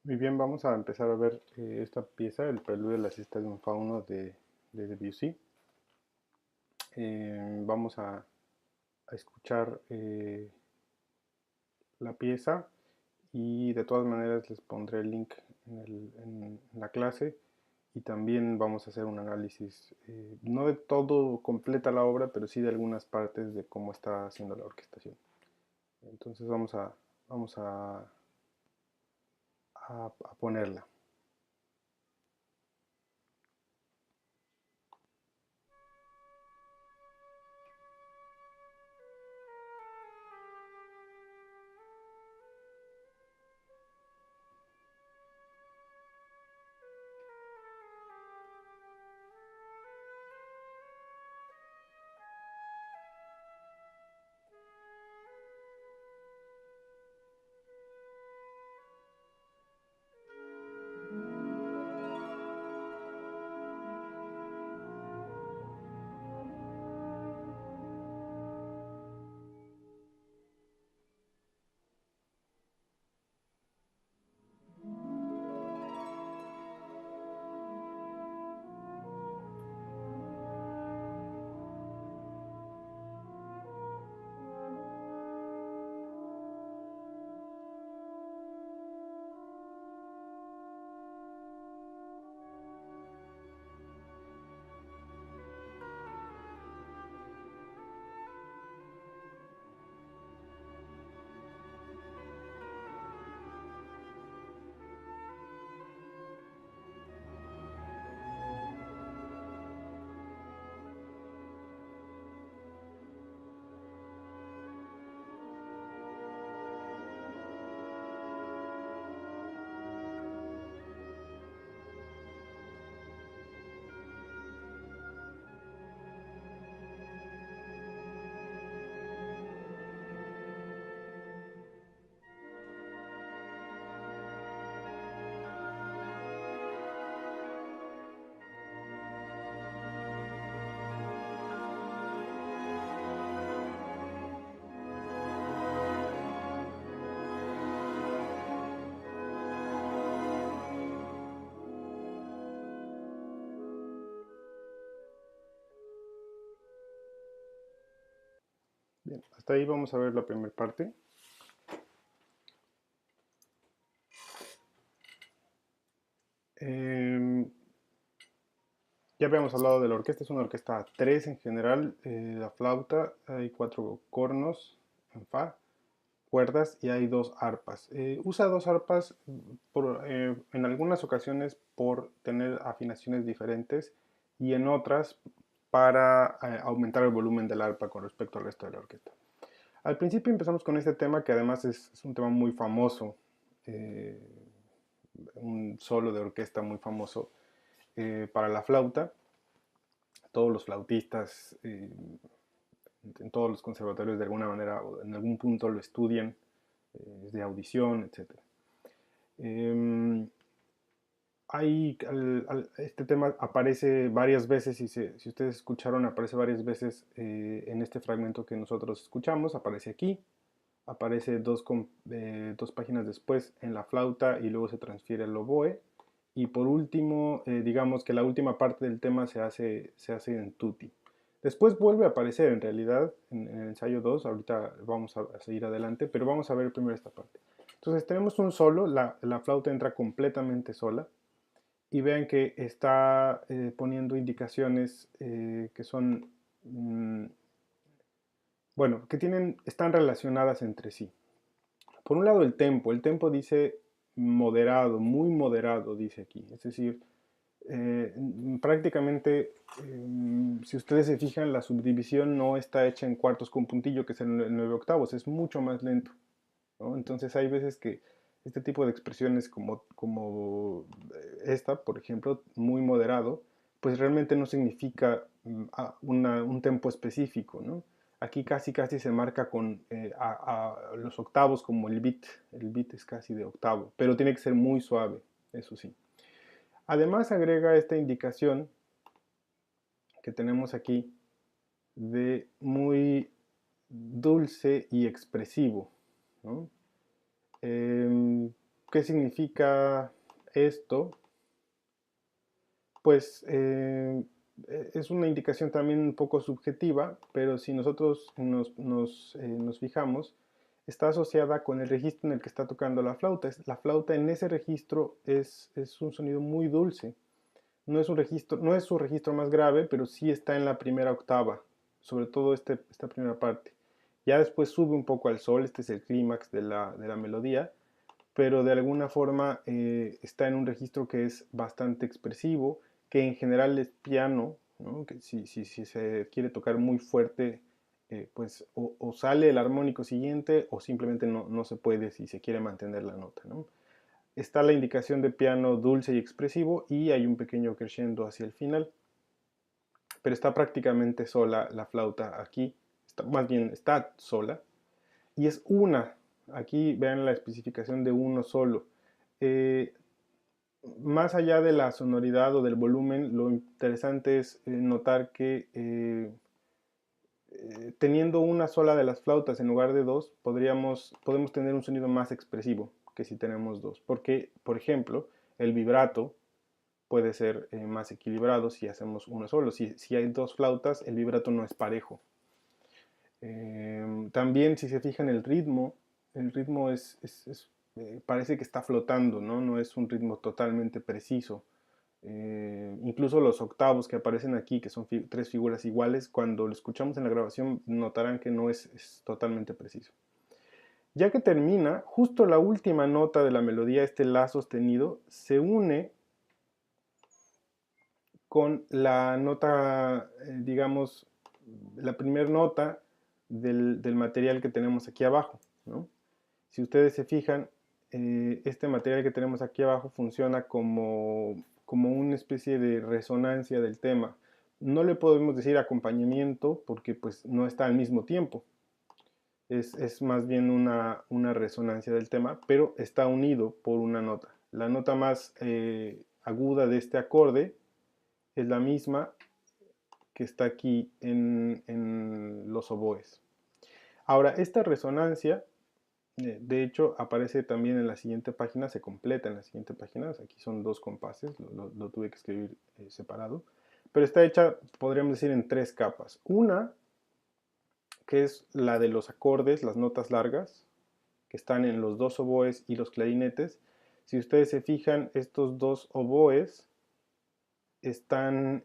Muy bien, vamos a empezar a ver esta pieza, el preludio de la siesta de un fauno de Debussy. Vamos a escuchar la pieza y de todas maneras les pondré el link en la clase y también vamos a hacer un análisis, no de todo completa la obra, pero sí de algunas partes de cómo está haciendo la orquestación. Entonces vamos a ponerla. Bien, hasta ahí vamos a ver la primera parte. Eh, Ya habíamos hablado de la orquesta, es una orquesta a tres en general, la flauta, hay cuatro cornos en fa, cuerdas y hay dos arpas. Usa dos arpas en algunas ocasiones por tener afinaciones diferentes y en otras para aumentar el volumen del arpa con respecto al resto de la orquesta. Al principio empezamos con este tema que además es un tema muy famoso, eh, un solo de orquesta muy famoso para la flauta. Todos los flautistas en todos los conservatorios de alguna manera o en algún punto lo estudian, de audición, etcétera. Eh, este tema aparece varias veces, y si ustedes escucharon, aparece varias veces en este fragmento que nosotros escuchamos, aparece aquí, aparece dos páginas después en la flauta y luego se transfiere al oboe. Y por último, digamos que la última parte del tema se hace en tutti. Después vuelve a aparecer en realidad en el ensayo 2, ahorita vamos a seguir adelante, pero vamos a ver primero esta parte. Entonces tenemos un solo, la flauta entra completamente sola y vean que está poniendo indicaciones que son, mm, bueno, están relacionadas entre sí. Por un lado el tempo dice moderado, muy moderado, dice aquí, es decir, eh, prácticamente, si ustedes se fijan, la subdivisión no está hecha en cuartos con puntillo, que es el 9 octavos, es mucho más lento, ¿no? Entonces hay veces que este tipo de expresiones como esta, por ejemplo, muy moderado, pues realmente no significa un tempo específico, ¿no? Aquí casi casi se marca con a los octavos como el beat es casi de octavo, pero tiene que ser muy suave, eso sí. Además agrega esta indicación que tenemos aquí de muy dulce y expresivo, ¿no? ¿Qué significa esto? Pues es una indicación también un poco subjetiva, pero si nosotros nos fijamos, está asociada con el registro en el que está tocando la flauta. La flauta en ese registro es un sonido muy dulce. No es un registro, no es su registro más grave, pero sí está en la primera octava, sobre todo esta primera parte. Ya después sube un poco al sol, este es el clímax de la melodía, pero de alguna forma está en un registro que es bastante expresivo, que en general es piano, ¿no? Que si se quiere tocar muy fuerte, pues o sale el armónico siguiente o simplemente no se puede si se quiere mantener la nota, ¿no? Está la indicación de piano dulce y expresivo y hay un pequeño crescendo hacia el final, pero está prácticamente sola la flauta aquí, más bien está sola, y es una. Aquí vean la especificación de uno solo. Eh, Más allá de la sonoridad o del volumen, lo interesante es notar que teniendo una sola de las flautas en lugar de dos, podemos tener un sonido más expresivo que si tenemos dos. Porque, por ejemplo, el vibrato puede ser más equilibrado si hacemos uno solo. Si hay dos flautas, el vibrato no es parejo. También si se fijan el ritmo parece que está flotando, ¿no? No es un ritmo totalmente preciso. Incluso los octavos que aparecen aquí, que son tres figuras iguales, cuando lo escuchamos en la grabación notarán que no es totalmente preciso. Ya que termina, justo la última nota de la melodía, este la sostenido, se une con la nota, digamos, la primera nota del material que tenemos aquí abajo, ¿no? Si ustedes se fijan, este material que tenemos aquí abajo funciona como una especie de resonancia del tema. No le podemos decir acompañamiento porque pues no está al mismo tiempo. Es más bien una resonancia del tema, pero está unido por una nota. La nota más aguda de este acorde es la misma que está aquí en los oboes. Ahora, esta resonancia, de hecho, aparece también en la siguiente página, se completa en la siguiente página. Aquí son dos compases, lo tuve que escribir separado. Pero está hecha, podríamos decir, en tres capas. Una, que es la de los acordes, las notas largas, que están en los dos oboes y los clarinetes. Si ustedes se fijan, estos dos oboes están,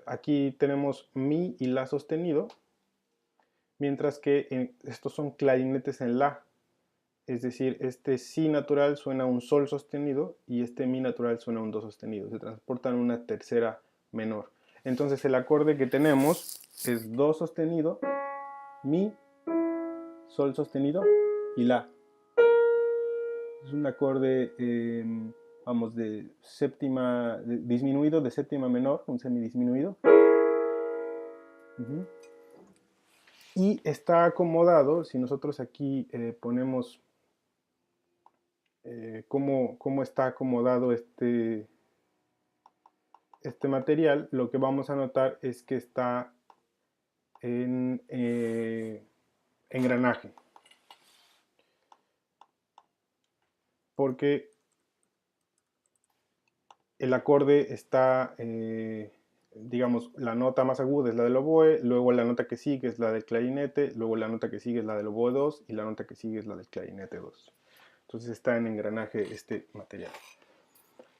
aquí tenemos mi y la sostenido, mientras que estos son clarinetes en la. Es decir, este si natural suena a un sol sostenido y este mi natural suena a un do sostenido. Se transportan una tercera menor. Entonces el acorde que tenemos es do sostenido, mi, sol sostenido y la. Es un acorde, vamos, de séptima, disminuido de séptima menor, un semidisminuido. Y está acomodado, si nosotros aquí ponemos cómo está acomodado este material, lo que vamos a notar es que está en engranaje. Porque el acorde está, digamos, la nota más aguda es la del oboe, luego la nota que sigue es la del clarinete, luego la nota que sigue es la del oboe 2 y la nota que sigue es la del clarinete 2. Entonces está en engranaje este material.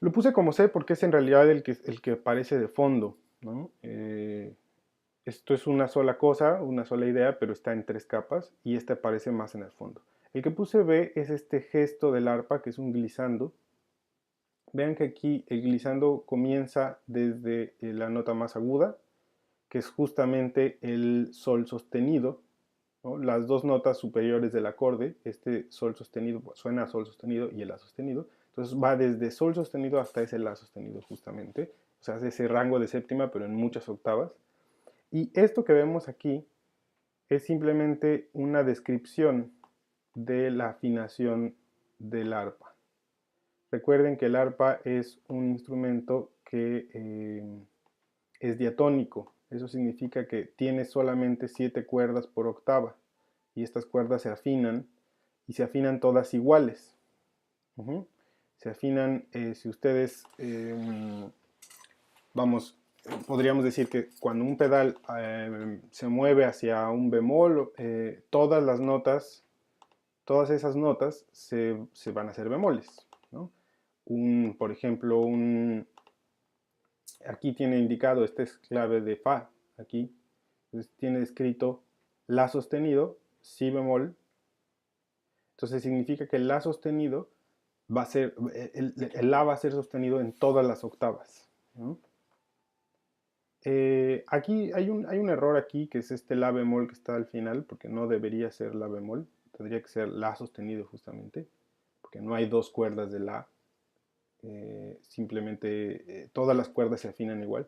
Lo puse como C porque es en realidad el que aparece de fondo, ¿no? Esto es una sola cosa, una sola idea, pero está en tres capas y este aparece más en el fondo. El que puse B es este gesto del arpa, que es un glissando. Vean que aquí el glissando comienza desde la nota más aguda, que es justamente el sol sostenido, ¿no? Las dos notas superiores del acorde, este sol sostenido pues, suena a sol sostenido y el la sostenido. Entonces va desde sol sostenido hasta ese la sostenido justamente. O sea, hace ese rango de séptima, pero en muchas octavas. Y esto que vemos aquí es simplemente una descripción de la afinación del arpa. Recuerden que el arpa es un instrumento que es diatónico. Eso significa que tiene solamente 7 cuerdas por octava. Y estas cuerdas se afinan y se afinan todas iguales. Ujú. Se afinan, si ustedes, vamos, podríamos decir que cuando un pedal se mueve hacia un bemol, todas las notas, todas esas notas se van a hacer bemoles, ¿no? Por ejemplo, aquí tiene indicado, esta es clave de fa, aquí, entonces tiene escrito la sostenido, si bemol, entonces significa que el la sostenido va a ser, el la va a ser sostenido en todas las octavas, ¿no? Aquí hay un error aquí, que es este la bemol que está al final, porque no debería ser la bemol, tendría que ser la sostenido justamente, porque no hay dos cuerdas de la, simplemente todas las cuerdas se afinan igual,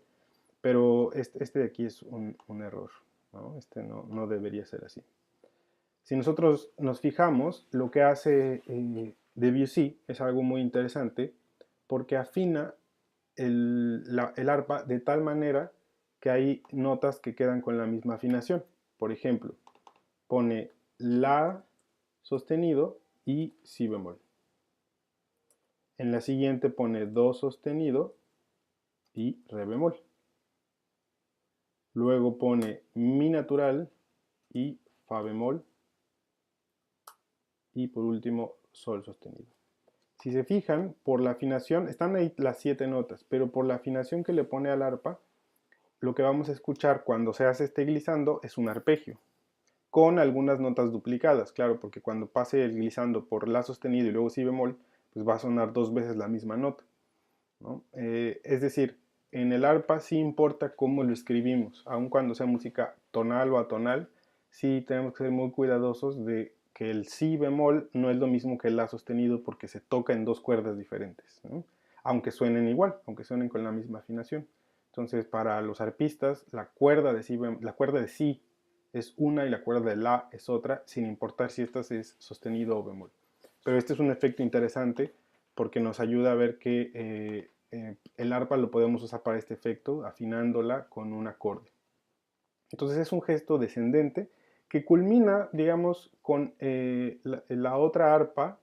pero este de aquí es un error, ¿no? Este no debería ser así. Si nosotros nos fijamos, lo que hace Debussy es algo muy interesante, porque afina el arpa de tal manera que hay notas que quedan con la misma afinación. Por ejemplo, pone la sostenido y si bemol. En la siguiente pone do sostenido y re bemol. Luego pone mi natural y fa bemol. Y por último, sol sostenido. Si se fijan, por la afinación, están ahí las 7 notas, pero por la afinación que le pone al arpa, lo que vamos a escuchar cuando se hace este glissando es un arpegio, con algunas notas duplicadas, claro, porque cuando pase el glissando por la sostenido y luego si bemol, pues va a sonar dos veces la misma nota, ¿no? Es decir, en el arpa sí importa cómo lo escribimos, aun cuando sea música tonal o atonal, sí tenemos que ser muy cuidadosos de que el si bemol no es lo mismo que el la sostenido porque se toca en dos cuerdas diferentes, ¿no? Aunque suenen igual, aunque suenen con la misma afinación. Entonces, para los arpistas, la cuerda de si es una y la cuerda de la es otra, sin importar si esta es sostenido o bemol. Pero este es un efecto interesante porque nos ayuda a ver que el arpa lo podemos usar para este efecto, afinándola con un acorde. Entonces es un gesto descendente que culmina, digamos, con la otra arpa,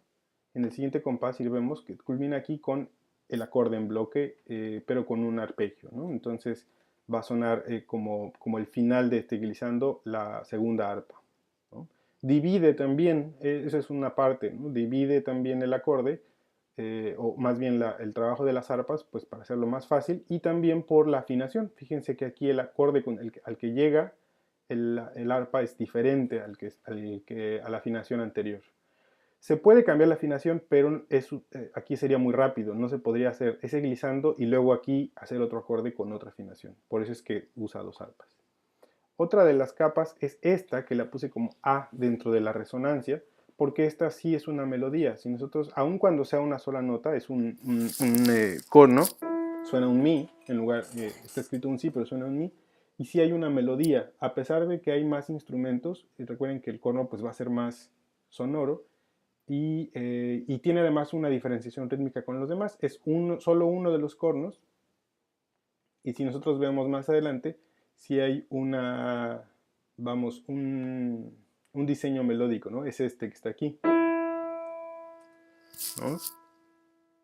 en el siguiente compás, y vemos que culmina aquí con el acorde en bloque, pero con un arpegio, ¿no? Entonces va a sonar como el final de este glissando la segunda arpa, ¿no? Divide también, esa es una parte, ¿no? Divide también el acorde, o más bien el trabajo de las arpas, pues para hacerlo más fácil, y también por la afinación. Fíjense que aquí el acorde al que llega el arpa es diferente a la afinación anterior. Se puede cambiar la afinación, pero aquí sería muy rápido, no se podría hacer ese glissando y luego aquí hacer otro acorde con otra afinación. Por eso es que usa dos arpas. Otra de las capas es esta, que la puse como A dentro de la resonancia, porque esta sí es una melodía. Si nosotros, aun cuando sea una sola nota, es un corno, suena un mi, en lugar, está escrito un si, pero suena un mi, y sí hay una melodía, a pesar de que hay más instrumentos, y recuerden que el corno pues va a ser más sonoro, y tiene además una diferenciación rítmica con los demás, es solo uno de los cornos, y si nosotros vemos más adelante, si hay un diseño melódico, ¿no? Es este que está aquí, ¿no?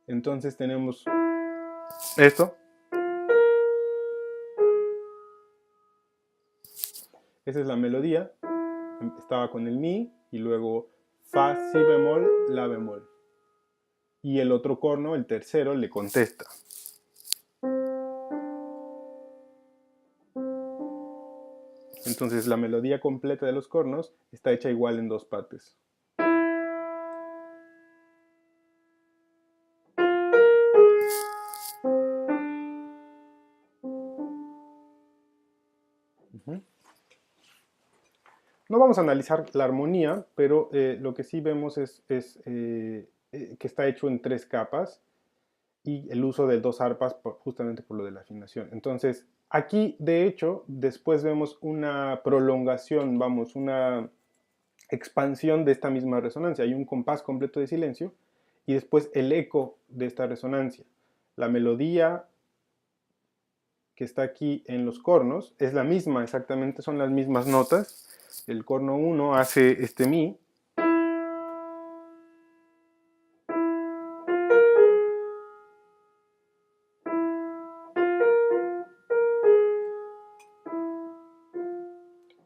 Entonces tenemos esto, esa es la melodía, estaba con el mi, y luego fa, si bemol, la bemol. Y el otro corno, el tercero, le contesta. Entonces la melodía completa de los cornos está hecha igual en dos partes. No vamos a analizar la armonía, pero lo que sí vemos es que está hecho en tres capas y el uso de dos arpas justamente por lo de la afinación. Entonces, aquí de hecho, después vemos una prolongación, vamos, una expansión de esta misma resonancia. Hay un compás completo de silencio y después el eco de esta resonancia. La melodía que está aquí en los cornos es la misma, exactamente son las mismas notas. El corno 1 hace este mi,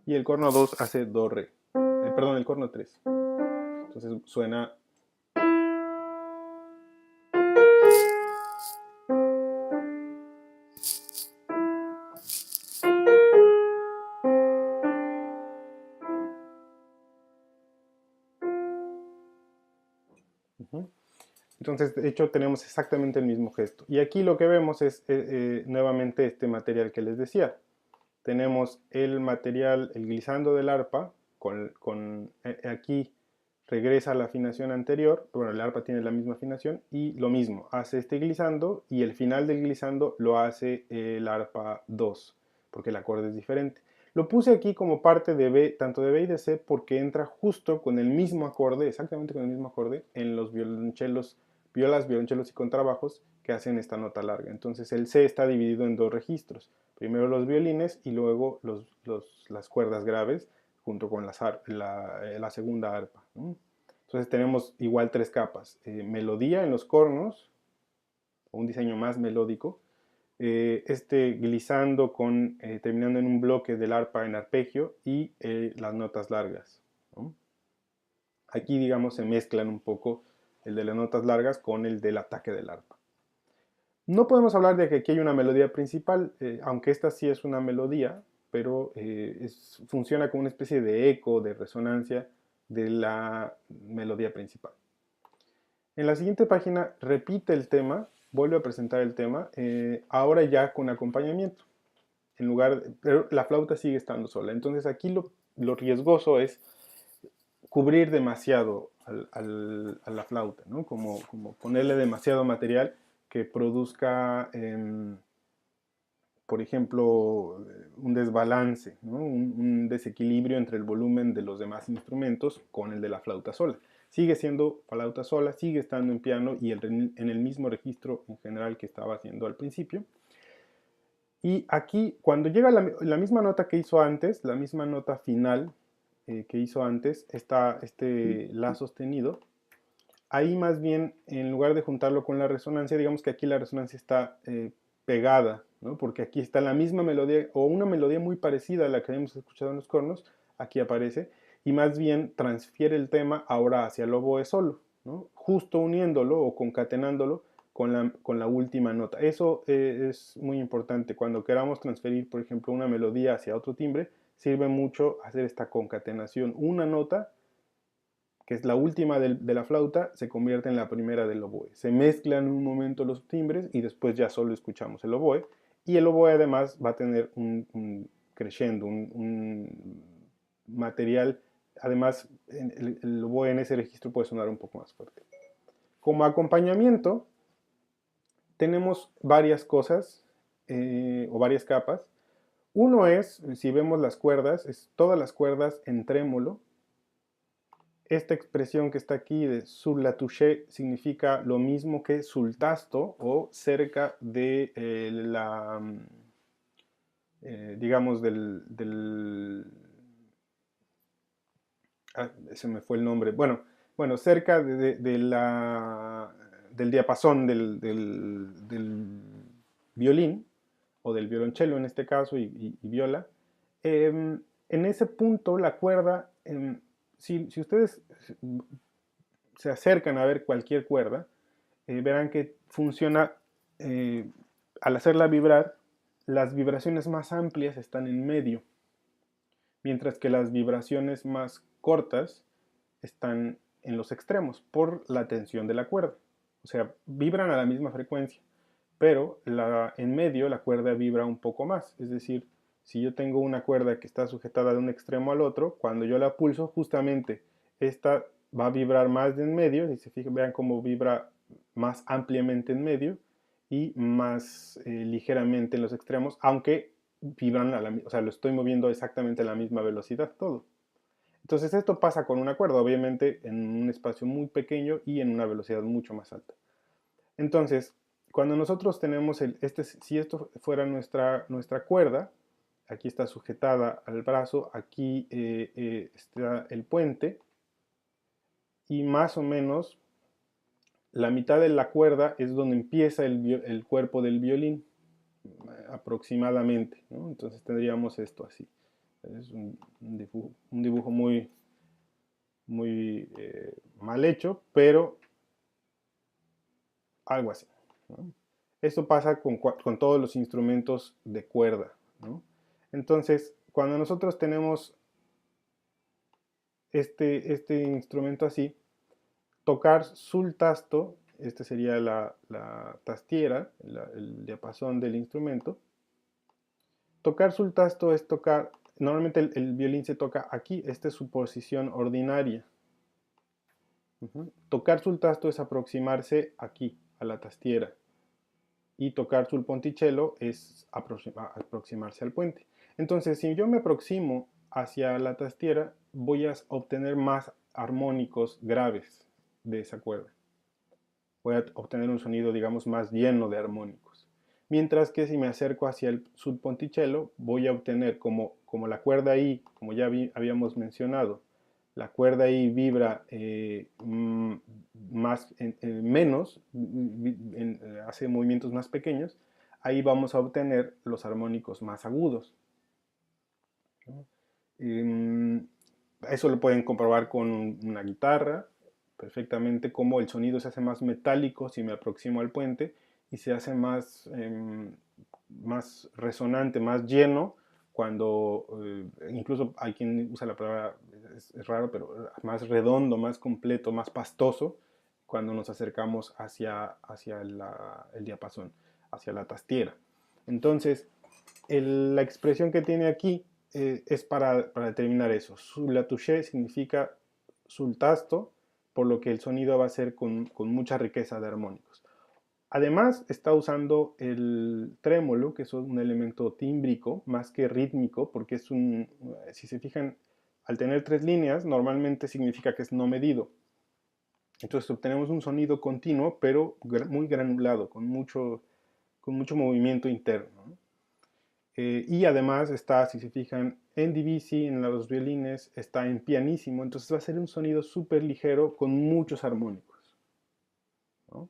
y el corno 2 hace do, re. Perdón, el corno 3. Entonces suena... Entonces, de hecho, tenemos exactamente el mismo gesto. Y aquí lo que vemos es nuevamente este material que les decía. Tenemos el material, el glissando del arpa, aquí regresa a la afinación anterior, bueno, el arpa tiene la misma afinación, y lo mismo, hace este glissando, y el final del glissando lo hace el arpa 2, porque el acorde es diferente. Lo puse aquí como parte de B, tanto de B y de C, porque entra justo con el mismo acorde, exactamente con el mismo acorde, en los violonchelos, violas, violonchelos y contrabajos que hacen esta nota larga. Entonces el C está dividido en dos registros. Primero los violines y luego las cuerdas graves junto con la segunda arpa, ¿no? Entonces tenemos igual tres capas. Melodía en los cornos, un diseño más melódico. Este glissando terminando en un bloque del arpa en arpegio y las notas largas, ¿no? Aquí, digamos, se mezclan un poco el de las notas largas con el del ataque del arpa. No podemos hablar de que aquí hay una melodía principal, aunque esta sí es una melodía, pero funciona como una especie de eco, de resonancia de la melodía principal. En la siguiente página repite el tema, vuelve a presentar el tema, ahora ya con acompañamiento. Pero la flauta sigue estando sola. Entonces aquí lo riesgoso es cubrir demasiado a la flauta, ¿no? Como ponerle demasiado material que produzca, por ejemplo, un desbalance, ¿no? Un desequilibrio entre el volumen de los demás instrumentos con el de la flauta sola. Sigue siendo flauta sola, sigue estando en piano y en el mismo registro en general que estaba haciendo al principio. Y aquí, cuando llega la misma nota que hizo antes, la misma nota final que hizo antes, está este la sostenido. Ahí más bien, en lugar de juntarlo con la resonancia, digamos que aquí la resonancia está pegada, ¿no? Porque aquí está la misma melodía o una melodía muy parecida a la que habíamos escuchado en los cornos, aquí aparece, y más bien transfiere el tema ahora hacia el oboe solo, ¿no? Justo uniéndolo o concatenándolo con la última nota. Eso es muy importante. Cuando queramos transferir, por ejemplo, una melodía hacia otro timbre, sirve mucho hacer esta concatenación. Una nota, que es la última de la flauta, se convierte en la primera del oboe. Se mezclan en un momento los timbres y después ya solo escuchamos el oboe. Y el oboe además va a tener un crescendo, un material. Además, el oboe en ese registro puede sonar un poco más fuerte. Como acompañamiento, tenemos varias cosas o varias capas. Uno es, si vemos las cuerdas, es todas las cuerdas en trémolo. Esta expresión que está aquí de sur la touché significa lo mismo que sul tasto o cerca de digamos, se me fue el nombre. Bueno, cerca del diapasón del violín, o del violonchelo en este caso, y viola. En ese punto la cuerda, si ustedes se acercan a ver cualquier cuerda, verán que funciona, al hacerla vibrar, las vibraciones más amplias están en medio, mientras que las vibraciones más cortas están en los extremos por la tensión de la cuerda. O sea, vibran a la misma frecuencia, pero en medio la cuerda vibra un poco más. Es decir, si yo tengo una cuerda que está sujetada de un extremo al otro, cuando yo la pulso, justamente esta va a vibrar más de en medio. Si se fijan, vean cómo vibra más ampliamente en medio y más ligeramente en los extremos, aunque vibran o sea, lo estoy moviendo exactamente a la misma velocidad todo. Entonces esto pasa con una cuerda, obviamente en un espacio muy pequeño y en una velocidad mucho más alta. Entonces, cuando nosotros tenemos si esto fuera nuestra cuerda, aquí está sujetada al brazo, aquí está el puente, y más o menos la mitad de la cuerda es donde empieza el cuerpo del violín, aproximadamente, ¿no? Entonces tendríamos esto así. Es un dibujo muy, muy mal hecho, pero algo así, ¿no? Esto pasa con todos los instrumentos de cuerda, ¿no? Entonces, cuando nosotros tenemos este instrumento así, tocar sul tasto, este sería la tastiera, el diapasón del instrumento. Tocar sul tasto es tocar, normalmente el violín se toca aquí, esta es su posición ordinaria. Tocar sul tasto es aproximarse aquí, a la tastiera. Y tocar sul ponticello es aproximarse al puente. Entonces, si yo me aproximo hacia la tastiera, voy a obtener más armónicos graves de esa cuerda. Voy a obtener un sonido, digamos, más lleno de armónicos. Mientras que si me acerco hacia el sul ponticello, voy a obtener como la cuerda I, como ya habíamos mencionado, la cuerda I vibra menos, hace movimientos más pequeños, ahí vamos a obtener los armónicos más agudos, ¿no? Eso lo pueden comprobar con una guitarra, perfectamente como el sonido se hace más metálico si me aproximo al puente y se hace más resonante, más lleno cuando incluso hay quien usa la palabra, es raro, pero más redondo, más completo, más pastoso cuando nos acercamos hacia el diapasón, hacia la tastiera. Entonces, la expresión que tiene aquí es para determinar eso. La touché significa sul tasto, por lo que el sonido va a ser con mucha riqueza de armónicos. Además, está usando el trémolo, que es un elemento tímbrico más que rítmico, porque si se fijan, al tener tres líneas, normalmente significa que es no medido. Entonces obtenemos un sonido continuo, pero muy granulado, con mucho movimiento interno, ¿no? Y además está, si se fijan, en divisi, en los violines, está en pianísimo, entonces va a ser un sonido súper ligero con muchos armónicos, ¿no?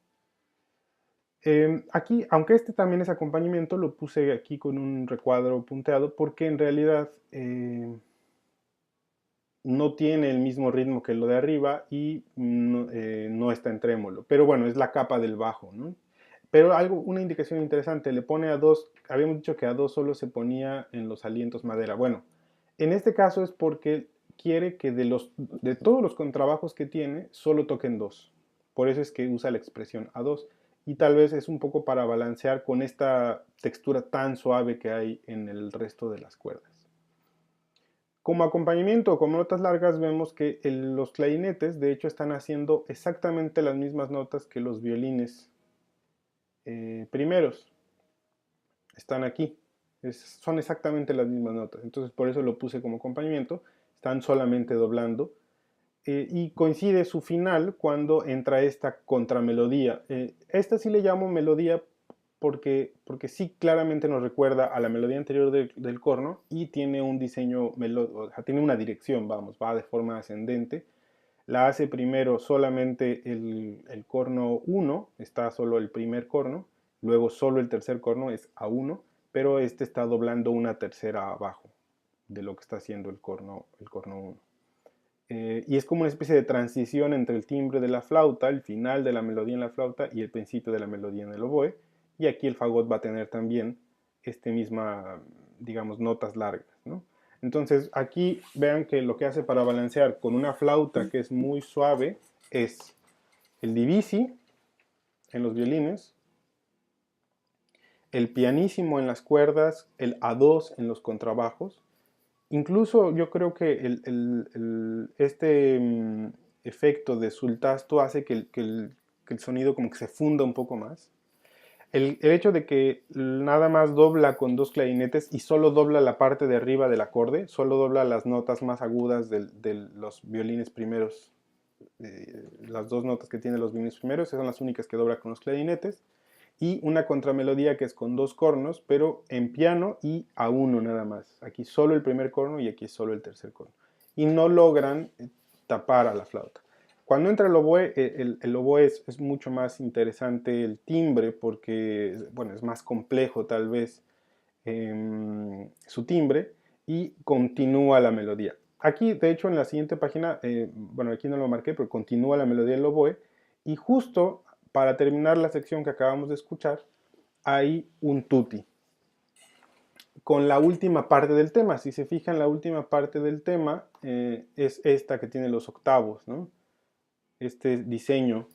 Aquí, aunque este también es acompañamiento, lo puse aquí con un recuadro punteado porque en realidad no tiene el mismo ritmo que lo de arriba y no está en trémolo. Pero bueno, es la capa del bajo, ¿no? Pero una indicación interesante, le pone a dos, habíamos dicho que a dos solo se ponía en los alientos madera. Bueno, en este caso es porque quiere que de todos los contrabajos que tiene, solo toquen dos. Por eso es que usa la expresión a dos. Y tal vez es un poco para balancear con esta textura tan suave que hay en el resto de las cuerdas. Como acompañamiento, como notas largas, vemos que los clarinetes de hecho están haciendo exactamente las mismas notas que los violines primeros. Están aquí. Son exactamente las mismas notas. Entonces por eso lo puse como acompañamiento. Están solamente doblando. Y coincide su final cuando entra esta contramelodía. Esta sí le llamo melodía porque sí claramente nos recuerda a la melodía anterior del corno y tiene un diseño, o sea, tiene una dirección, vamos, va de forma ascendente. La hace primero solamente el corno 1, está solo el primer corno, luego solo el tercer corno es A1, pero este está doblando una tercera abajo de lo que está haciendo el corno 1. Y es como una especie de transición entre el timbre de la flauta, el final de la melodía en la flauta y el principio de la melodía en el oboe. Y aquí el fagot va a tener también digamos, notas largas, ¿no? Entonces aquí vean que lo que hace para balancear con una flauta que es muy suave es el divisi en los violines, el pianísimo en las cuerdas, el A2 en los contrabajos. Incluso yo creo que este efecto de sultasto hace que el sonido como que se funda un poco más. El hecho de que nada más dobla con dos clarinetes y solo dobla la parte de arriba del acorde, solo dobla las notas más agudas de los violines primeros, las dos notas que tienen los violines primeros, esas son las únicas que dobla con los clarinetes, y una contramelodía que es con dos cornos, pero en piano y a uno nada más. Aquí solo el primer corno y aquí solo el tercer corno. Y no logran tapar a la flauta. Cuando entra el oboe, el oboe es mucho más interesante el timbre porque, bueno, es más complejo tal vez su timbre y continúa la melodía. Aquí, de hecho, en la siguiente página, bueno, aquí no lo marqué, pero continúa la melodía del oboe, y justo para terminar la sección que acabamos de escuchar, hay un tutti con la última parte del tema. Si se fijan, la última parte del tema es esta que tiene los octavos, ¿no? Este diseño.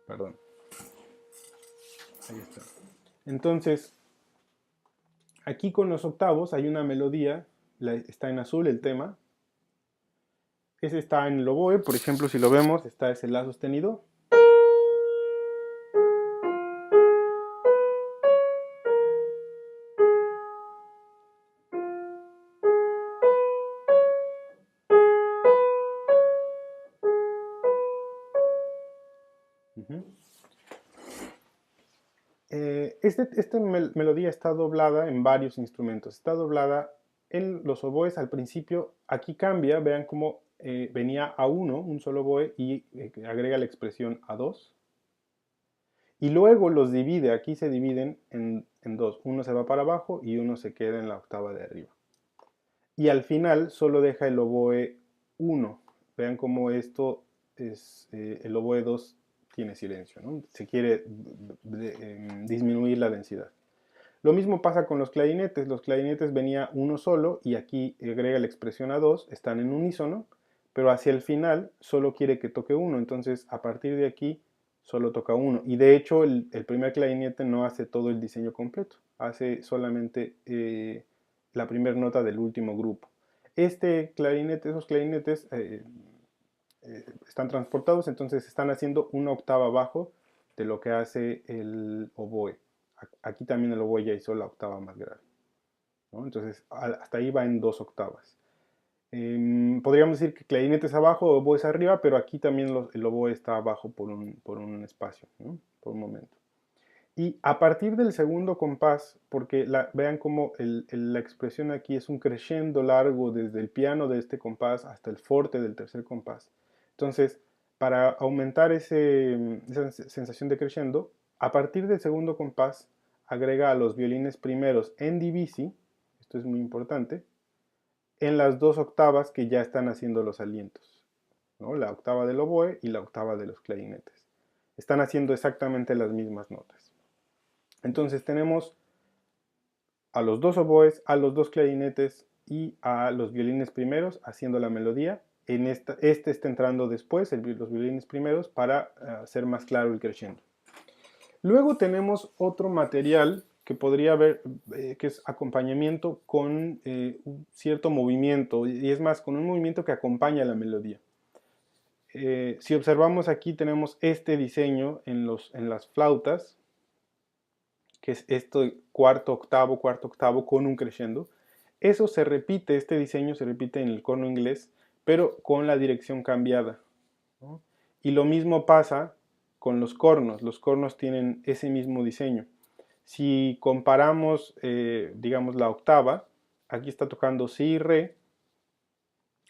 Perdón. Ahí está. Entonces, aquí con los octavos hay una melodía, está en azul el tema. Ese está en el oboe, por ejemplo, si lo vemos, está ese la sostenido. Esta melodía está doblada en varios instrumentos. Está doblada en los oboes al principio. Aquí cambia, vean cómo venía a uno, un solo oboe, y agrega la expresión a dos. Y luego los divide, aquí se dividen en dos. Uno se va para abajo y uno se queda en la octava de arriba. Y al final solo deja el oboe 1. Vean cómo esto es, el oboe 2 tiene silencio, ¿no? Se quiere disminuir la densidad. Lo mismo pasa con los clarinetes. Los clarinetes venía uno solo y aquí agrega la expresión a 2, están en unísono, pero hacia el final solo quiere que toque uno. Entonces a partir de aquí solo toca uno. Y de hecho el primer clarinete no hace todo el diseño completo, hace solamente la primera nota del último grupo. Este clarinete, esos clarinetes están transportados, entonces están haciendo una octava abajo de lo que hace el oboe. Aquí también el oboe ya hizo la octava más grave, ¿no? Entonces hasta ahí va en dos octavas. Podríamos decir que clarinete es abajo, oboe es arriba, pero aquí también el oboe está abajo por un espacio, ¿no? Por un momento. Y a partir del segundo compás, porque vean cómo la expresión aquí es un crescendo largo desde el piano de este compás hasta el forte del tercer compás. Entonces, para aumentar esa sensación de crescendo, a partir del segundo compás agrega a los violines primeros en divisi, esto es muy importante, en las dos octavas que ya están haciendo los alientos, ¿no? La octava del oboe y la octava de los clarinetes. Están haciendo exactamente las mismas notas. Entonces tenemos a los dos oboes, a los dos clarinetes y a los violines primeros haciendo la melodía. Este está entrando después, los violines primeros, para hacer más claro el crescendo. Luego tenemos otro material que podría haber, que es acompañamiento con un cierto movimiento, y es más, con un movimiento que acompaña la melodía. Si observamos aquí tenemos este diseño en las flautas, que es esto cuarto, octavo con un crescendo. Eso se repite, este diseño se repite en el corno inglés, pero con la dirección cambiada, ¿no? Y lo mismo pasa con los cornos tienen ese mismo diseño. Si comparamos, digamos, la octava, aquí está tocando si y re,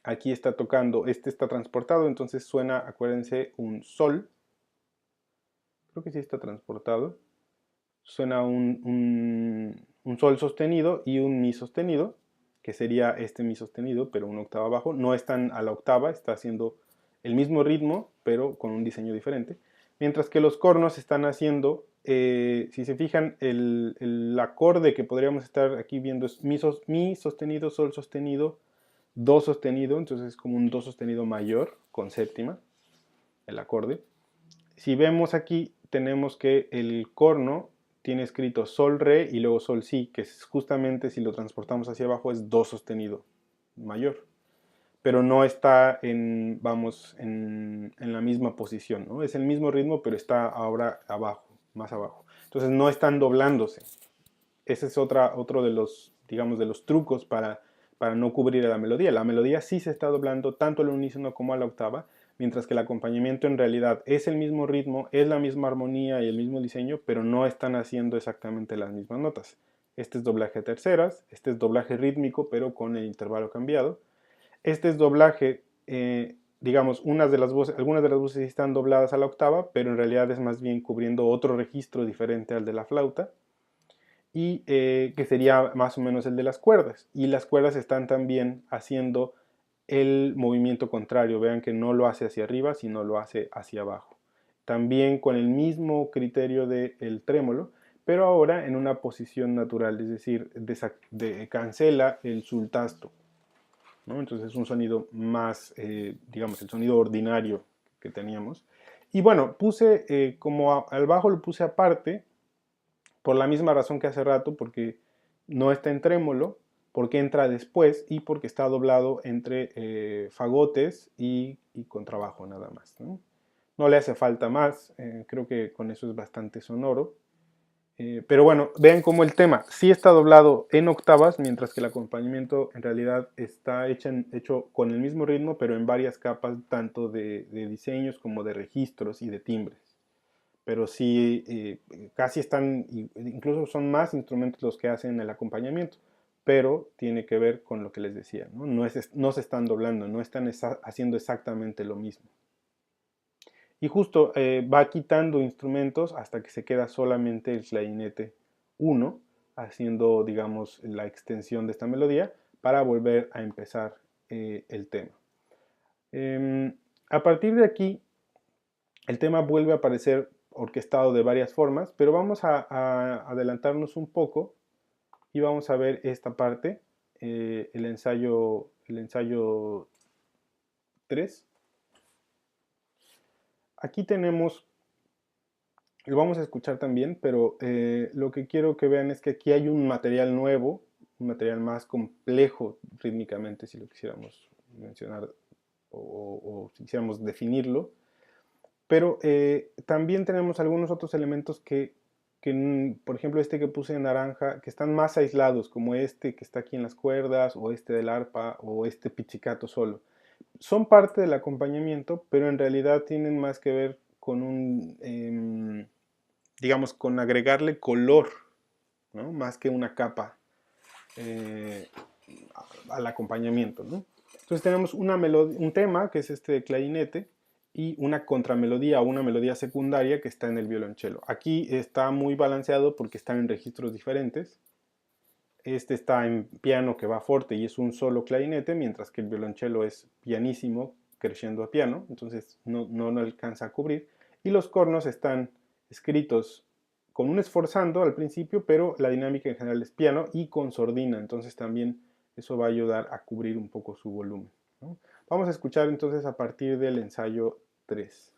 aquí está tocando, este está transportado, entonces suena, acuérdense, un sol, creo que sí está transportado, suena un sol sostenido y un mi sostenido, que sería este mi sostenido, pero una octava abajo. No están a la octava, está haciendo el mismo ritmo, pero con un diseño diferente. Mientras que los cornos están haciendo, si se fijan, el acorde que podríamos estar aquí viendo es mi sostenido, sol sostenido, do sostenido, entonces es como un do sostenido mayor con séptima, el acorde. Si vemos aquí, tenemos que el corno tiene escrito sol, re y luego sol, si, que es justamente si lo transportamos hacia abajo es do sostenido mayor. Pero no está vamos, en la misma posición, ¿no? Es el mismo ritmo, pero está ahora abajo, más abajo. Entonces no están doblándose. Ese es otro de los, digamos, de los trucos para no cubrir a la melodía. La melodía sí se está doblando tanto al unísono como a la octava, mientras que el acompañamiento en realidad es el mismo ritmo, es la misma armonía y el mismo diseño, pero no están haciendo exactamente las mismas notas. Este es doblaje a terceras, este es doblaje rítmico, pero con el intervalo cambiado. Este es doblaje digamos, algunas de las voces sí están dobladas a la octava, pero en realidad es más bien cubriendo otro registro diferente al de la flauta, y que sería más o menos el de las cuerdas. Y las cuerdas están también haciendo el movimiento contrario. Vean que no lo hace hacia arriba, sino lo hace hacia abajo. También con el mismo criterio del trémolo, pero ahora en una posición natural, es decir, cancela el sultasto, ¿no? Entonces es un sonido más, digamos, el sonido ordinario que teníamos. Y bueno, puse al bajo lo puse aparte, por la misma razón que hace rato, porque no está en trémolo, porque entra después y porque está doblado entre fagotes y contrabajo nada más, ¿no? No le hace falta más, creo que con eso es bastante sonoro. Pero bueno, vean cómo el tema sí está doblado en octavas, mientras que el acompañamiento en realidad está hecho con el mismo ritmo, pero en varias capas, tanto de diseños como de registros y de timbres. Pero sí, casi están, incluso son más instrumentos los que hacen el acompañamiento, pero tiene que ver con lo que les decía, ¿no? No se están doblando, no están haciendo exactamente lo mismo. Y justo va quitando instrumentos hasta que se queda solamente el clarinete 1, haciendo, digamos, la extensión de esta melodía para volver a empezar el tema. A partir de aquí, el tema vuelve a aparecer orquestado de varias formas, pero vamos a adelantarnos un poco y vamos a ver esta parte, el ensayo 3. Aquí tenemos, lo vamos a escuchar también, pero lo que quiero que vean es que aquí hay un material nuevo, un material más complejo rítmicamente, si lo quisiéramos mencionar o si quisiéramos definirlo, pero también tenemos algunos otros elementos por ejemplo, este que puse en naranja, que están más aislados, como este que está aquí en las cuerdas, o este del arpa, o este pizzicato solo. Son parte del acompañamiento, pero en realidad tienen más que ver con digamos, con agregarle color, ¿no? Más que una capa eh, al acompañamiento, ¿no? Entonces tenemos un tema, que es este de clarinete, y una contramelodía o una melodía secundaria que está en el violonchelo. Aquí está muy balanceado porque están en registros diferentes. Este está en piano que va forte y es un solo clarinete, mientras que el violonchelo es pianísimo, creciendo a piano, entonces no alcanza a cubrir. Y los cornos están escritos con un esforzando al principio, pero la dinámica en general es piano y con sordina, entonces también eso va a ayudar a cubrir un poco su volumen, ¿no? Vamos a escuchar entonces a partir del ensayo 3.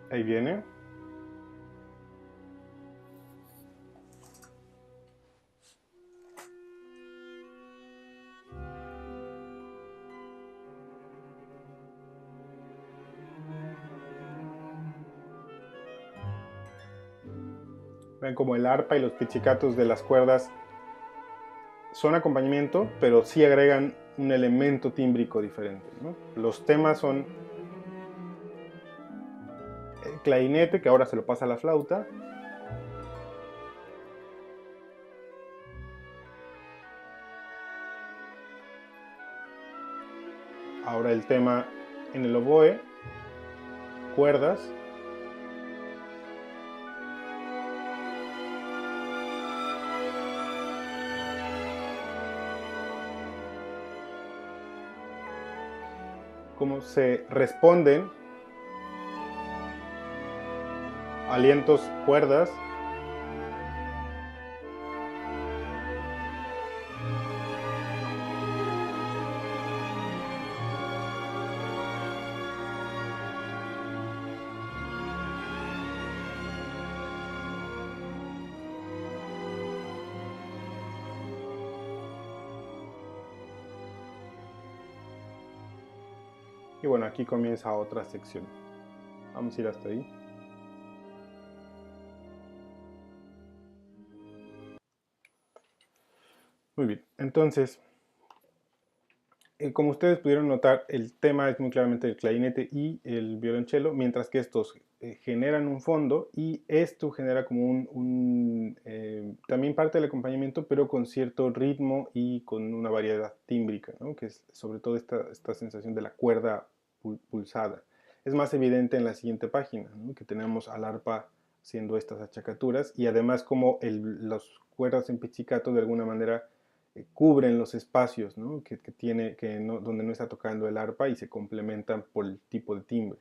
Ahí viene. Ven como el arpa y los pizzicatos de las cuerdas son acompañamiento, pero sí agregan un elemento tímbrico diferente, ¿no? Los temas son el clarinete, que ahora se lo pasa a la flauta. Ahora el tema en el oboe, cuerdas. Cómo se responden alientos, cuerdas. Y bueno, aquí comienza otra sección. Vamos a ir hasta ahí. Muy bien, entonces Como ustedes pudieron notar, el tema es muy claramente el clarinete y el violonchelo, mientras que estos generan un fondo y esto genera como también parte del acompañamiento, pero con cierto ritmo y con una variedad tímbrica, ¿no? Que es sobre todo esta sensación de la cuerda pulsada. Es más evidente en la siguiente página, ¿no? Que tenemos al arpa haciendo estas achacaturas y además como las cuerdas en pizzicato de alguna manera cubren los espacios, ¿no? que tiene, donde no está tocando el arpa y se complementan por el tipo de timbre.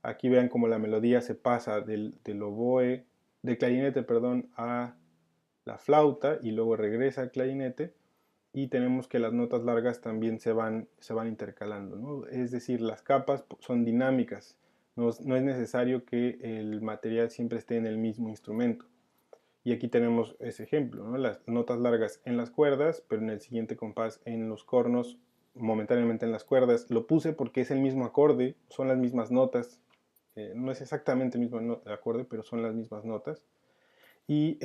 Aquí vean cómo la melodía se pasa del oboe, del clarinete, perdón, a la flauta y luego regresa al clarinete y tenemos que las notas largas también se van intercalando, ¿no? Es decir, las capas son dinámicas, no es necesario que el material siempre esté en el mismo instrumento. Y aquí tenemos ese ejemplo, ¿no? Las notas largas en las cuerdas, pero en el siguiente compás en los cornos, momentáneamente en las cuerdas. Lo puse porque es el mismo acorde, son las mismas notas. No es exactamente el mismo acorde, pero son las mismas notas. Y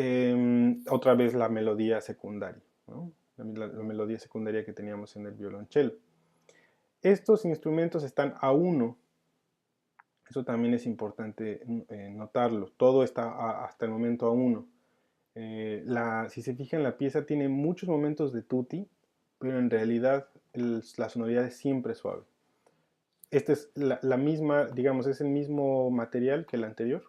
otra vez la melodía secundaria, ¿no? La melodía secundaria que teníamos en el violonchelo. Estos instrumentos están a uno. Eso también es importante notarlo. Todo está hasta el momento a uno. Si se fijan, la pieza tiene muchos momentos de tutti, pero en realidad la sonoridad es siempre suave. Esta es la misma, digamos, es el mismo material que el anterior.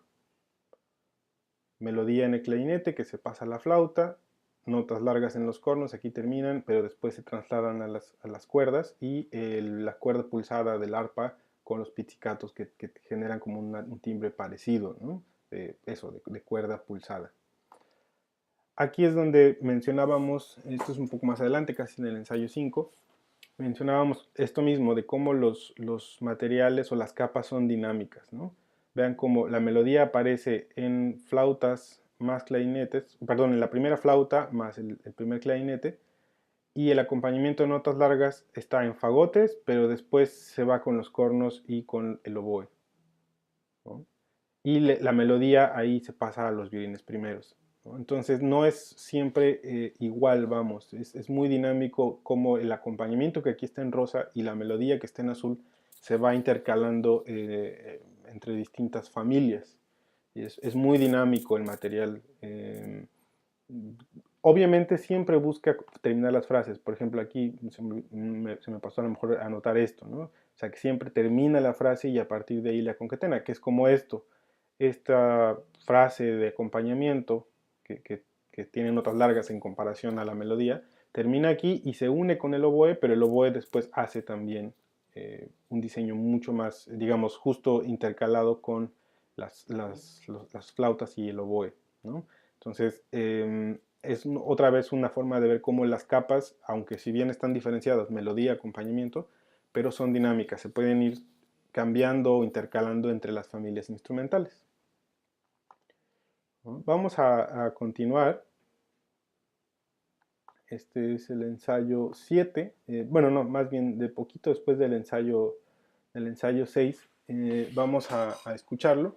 Melodía en el clarinete que se pasa a la flauta, notas largas en los cornos, aquí terminan, pero después se trasladan a las cuerdas y la cuerda pulsada del arpa con los pizzicatos que generan como un timbre parecido, ¿no? De cuerda pulsada. Aquí es donde mencionábamos, esto es un poco más adelante, casi en el ensayo 5, mencionábamos esto mismo de cómo los materiales o las capas son dinámicas, ¿no? Vean cómo la melodía aparece en flautas más clarinetes, perdón, en la primera flauta más el primer clarinete, y el acompañamiento de notas largas está en fagotes, pero después se va con los cornos y con el oboe, ¿no? Y la melodía ahí se pasa a los violines primeros, ¿no? Entonces no es siempre igual, vamos, es muy dinámico como el acompañamiento que aquí está en rosa y la melodía que está en azul se va intercalando entre distintas familias. Y es muy dinámico el material. Obviamente siempre busca terminar las frases. Por ejemplo, aquí se me pasó a lo mejor anotar esto, ¿no? O sea, que siempre termina la frase y a partir de ahí la concatena, que es como esto. Esta frase de acompañamiento, que tiene notas largas en comparación a la melodía, termina aquí y se une con el oboe, pero el oboe después hace también un diseño mucho más, digamos, justo intercalado con las flautas y el oboe, ¿no? Entonces, es otra vez una forma de ver cómo las capas, aunque si bien están diferenciadas, melodía, acompañamiento, pero son dinámicas, se pueden ir cambiando o intercalando entre las familias instrumentales, ¿no? Vamos a continuar. Este es el ensayo 7, bueno, no, más bien de poquito después del ensayo 6, vamos a escucharlo.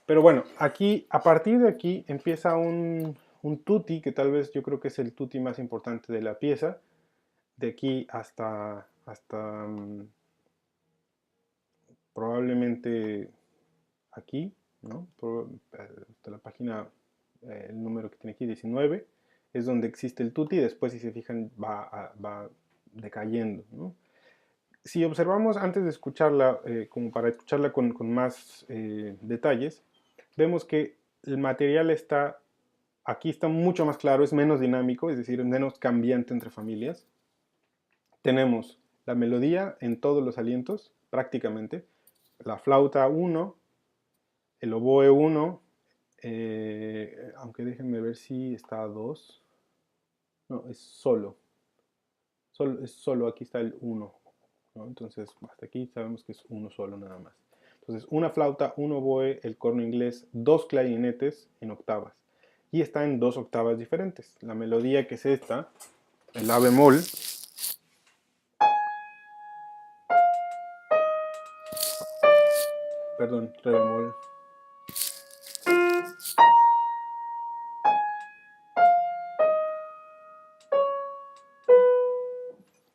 Pero bueno, aquí, a partir de aquí empieza un tutti, que tal vez yo creo que es el tutti más importante de la pieza, de aquí hasta probablemente aquí, ¿no? Hasta la página, el número que tiene aquí, 19, es donde existe el tutti y después, si se fijan, va decayendo, ¿no? Si observamos antes de escucharla, como para escucharla con más detalles, vemos que el material aquí está mucho más claro, es menos dinámico, es decir, menos cambiante entre familias. Tenemos la melodía en todos los alientos, prácticamente, la flauta 1, el oboe 1, aunque déjenme ver si está a 2, no, es solo, aquí está el 1, ¿no? Entonces hasta aquí sabemos que es uno solo nada más. Entonces una flauta, un oboe, el corno inglés, dos clarinetes en octavas. Y está en dos octavas diferentes. La melodía que es esta, el la bemol, perdón, re bemol,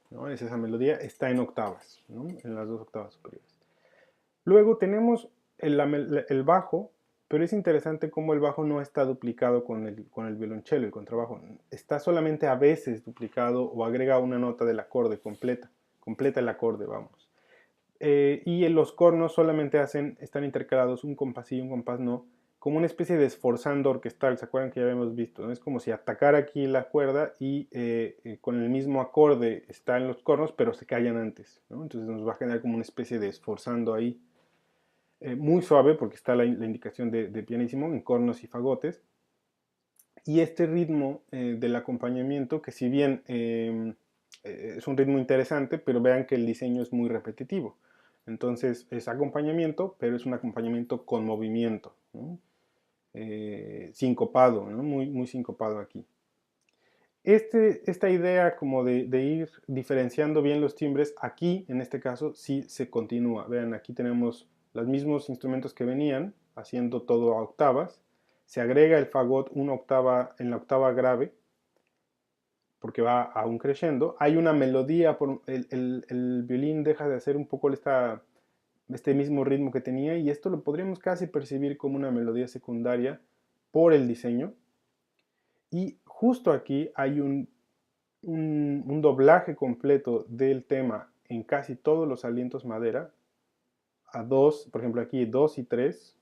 ¿no? es esa melodía, está en octavas, ¿no? En las dos octavas superiores. Luego tenemos el bajo, pero es interesante cómo el bajo no está duplicado con el violonchelo, el contrabajo. Está solamente a veces duplicado o agrega una nota del acorde completa el acorde, vamos. Y en los cornos solamente están intercalados un compás sí y un compás no, como una especie de esforzando orquestal. ¿Se acuerdan que ya habíamos visto? ¿No? Es como si atacara aquí la cuerda y con el mismo acorde está en los cornos, pero se callan antes, ¿no? Entonces nos va a generar como una especie de esforzando ahí. Muy suave porque está la indicación de pianísimo en cornos y fagotes. Y este ritmo del acompañamiento, que si bien es un ritmo interesante, pero vean que el diseño es muy repetitivo. Entonces es acompañamiento, pero es un acompañamiento con movimiento, ¿no? Sincopado, ¿no? Muy sincopado aquí. Esta idea como de ir diferenciando bien los timbres, aquí en este caso sí se continúa. Vean, aquí tenemos los mismos instrumentos que venían, haciendo todo a octavas. Se agrega el fagot una octava en la octava grave, porque va a un crescendo. Hay una melodía, el violín deja de hacer un poco este mismo ritmo que tenía, y esto lo podríamos casi percibir como una melodía secundaria por el diseño. Y justo aquí hay un doblaje completo del tema en casi todos los alientos madera, a dos, por ejemplo aquí 2 y 3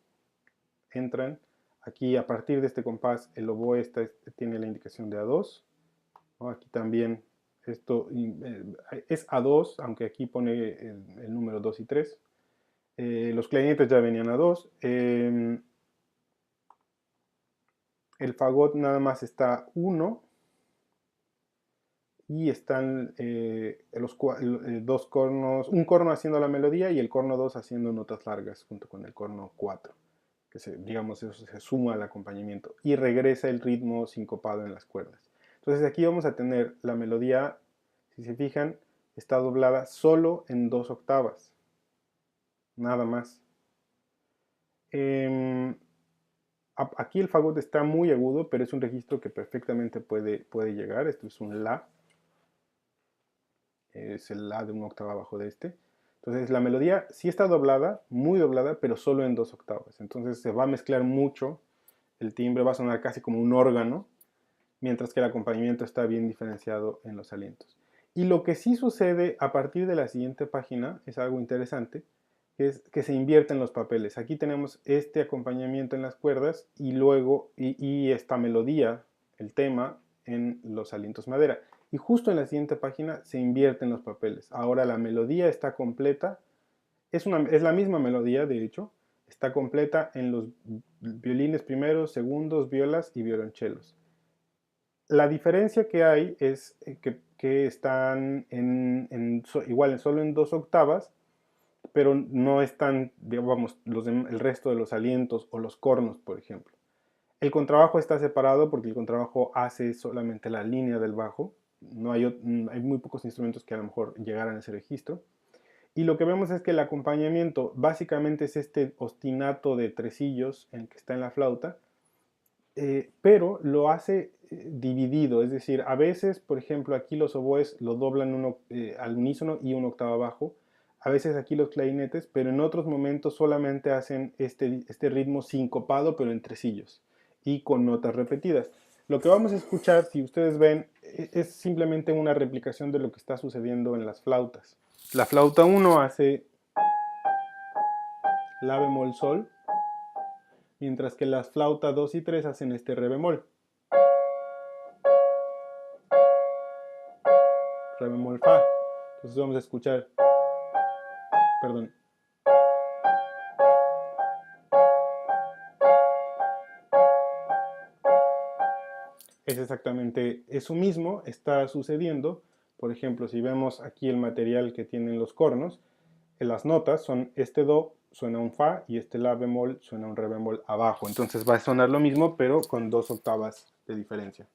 entran, aquí a partir de este compás el oboe tiene la indicación de A2, ¿no? Aquí también esto es A2, aunque aquí pone el número 2 y 3, los clarinetes ya venían a 2, el fagot nada más está 1, y están los dos cornos, un corno haciendo la melodía y el corno 2 haciendo notas largas junto con el corno 4, que digamos eso se suma al acompañamiento y regresa el ritmo sincopado en las cuerdas. Entonces aquí vamos a tener la melodía, si se fijan, está doblada solo en 2 octavas, nada más. Aquí el fagot está muy agudo, pero es un registro que perfectamente puede llegar. Esto es un La, es el La de una octava abajo de este. Entonces la melodía sí está doblada, muy doblada, pero solo en 2 octavas. Entonces se va a mezclar mucho, el timbre va a sonar casi como un órgano, mientras que el acompañamiento está bien diferenciado en los alientos. Y lo que sí sucede a partir de la siguiente página es algo interesante, que es que se invierten los papeles. Aquí tenemos este acompañamiento en las cuerdas y luego y esta melodía, el tema, en los alientos madera. Y justo en la siguiente página se invierten los papeles. Ahora la melodía está completa, es la misma melodía de hecho, está completa en los violines primeros, segundos, violas y violonchelos. La diferencia que hay es que están igual solo en 2 octavas, pero no están, digamos, el resto de los alientos o los cornos, por ejemplo. El contrabajo está separado porque el contrabajo hace solamente la línea del bajo. No hay muy pocos instrumentos que a lo mejor llegaran a ese registro. Y lo que vemos es que el acompañamiento básicamente es este ostinato de tresillos en que está en la flauta, pero lo hace dividido, es decir, a veces, por ejemplo, aquí los oboes lo doblan al unísono y una octava abajo, a veces aquí los clarinetes, pero en otros momentos solamente hacen este ritmo sincopado, pero en tresillos y con notas repetidas. Lo que vamos a escuchar, si ustedes ven, es simplemente una replicación de lo que está sucediendo en las flautas. La flauta 1 hace La bemol sol, mientras que las flautas 2 y 3 hacen este re bemol. Re bemol fa. Entonces vamos a escuchar, perdón. Es exactamente eso mismo, está sucediendo. Por ejemplo, si vemos aquí el material que tienen los cornos, las notas son este do suena un fa y este la bemol suena un re bemol abajo. Entonces va a sonar lo mismo, pero con 2 octavas de diferencia.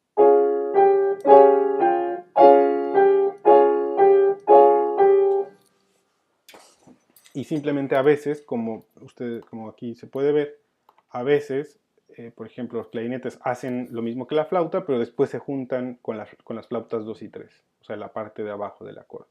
Y simplemente a veces, como aquí se puede ver, a veces, por ejemplo, los clarinetes hacen lo mismo que la flauta, pero después se juntan con las flautas 2 y 3, o sea, la parte de abajo del acorde.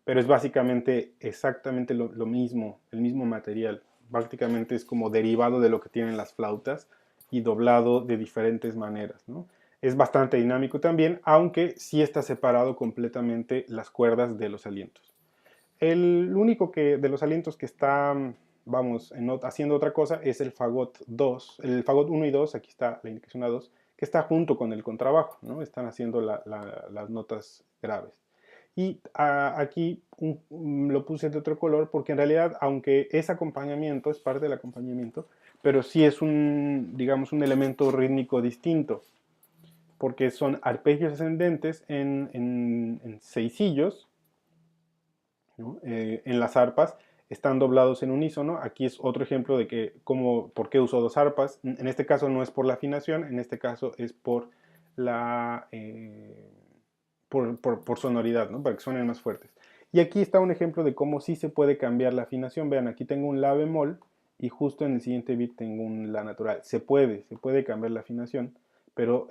pero es básicamente exactamente lo mismo, el mismo material. Prácticamente es como derivado de lo que tienen las flautas y doblado de diferentes maneras, ¿no? Es bastante dinámico también, aunque sí está separado completamente las cuerdas de los alientos. El único de los alientos que está, vamos, haciendo otra cosa es el fagot 2, el fagot 1 y 2, aquí está la indicación A2, que está junto con el contrabajo, ¿no? Están haciendo las notas graves. Y aquí lo puse de otro color porque en realidad, aunque es acompañamiento, es parte del acompañamiento, pero sí es digamos, un elemento rítmico distinto, porque son arpegios ascendentes en seisillos, ¿no? En las arpas están doblados en unísono. Aquí es otro ejemplo de por qué uso dos arpas. En este caso no es por la afinación, en este caso es por la por sonoridad, ¿no? Para que suenen más fuertes. Y aquí está un ejemplo de cómo sí se puede cambiar la afinación. Vean, aquí tengo un la bemol y justo en el siguiente beat tengo un la natural. Se puede cambiar la afinación, pero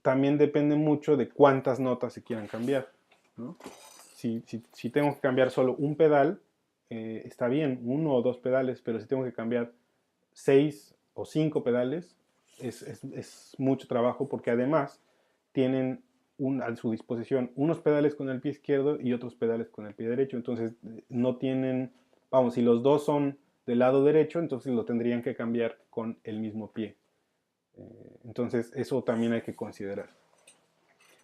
también depende mucho de cuántas notas se quieran cambiar, ¿no? Si tengo que cambiar solo un pedal, está bien, uno o dos pedales, pero si tengo que cambiar 6 o 5 pedales, es mucho trabajo porque además tienen a su disposición unos pedales con el pie izquierdo y otros pedales con el pie derecho. Entonces no tienen, vamos, si los dos son del lado derecho, entonces lo tendrían que cambiar con el mismo pie. Entonces eso también hay que considerar.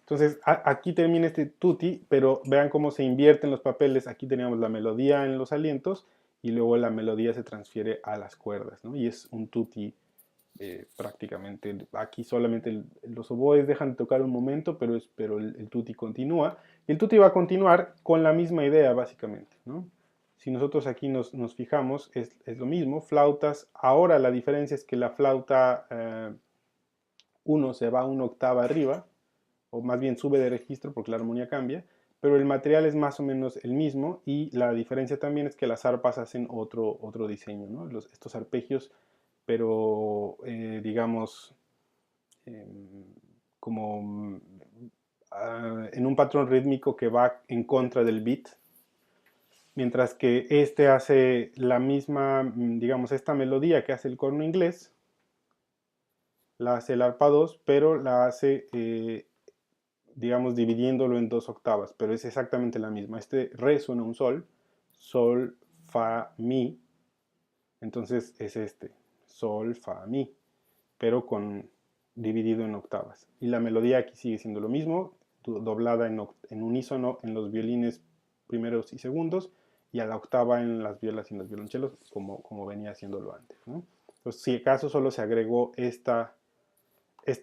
Entonces aquí termina este tutti, pero vean cómo se invierten los papeles. Aquí teníamos la melodía en los alientos y luego la melodía se transfiere a las cuerdas, ¿no? Y es un tutti prácticamente. Aquí solamente los oboes dejan de tocar un momento, pero el tutti continúa. Y el tutti va a continuar con la misma idea, básicamente, ¿no? Si nosotros aquí nos fijamos, es lo mismo. Flautas, ahora la diferencia es que la flauta 1 se va una octava arriba, o más bien sube de registro porque la armonía cambia, pero el material es más o menos el mismo y la diferencia también es que las arpas hacen otro diseño, ¿no? Estos arpegios, pero digamos eh, como en un patrón rítmico que va en contra del beat, mientras que este hace la misma, digamos, esta melodía que hace el corno inglés, la hace el arpa 2, pero la hace digamos, dividiéndolo en 2 octavas, pero es exactamente la misma. Este re suena un sol, sol, fa, mi, entonces es este, sol, fa, mi, pero dividido en octavas. Y la melodía aquí sigue siendo lo mismo, doblada en unísono en los violines primeros y segundos, y a la octava en las violas y en los violonchelos, como venía haciéndolo antes, ¿no? Entonces, si acaso solo se agregó esta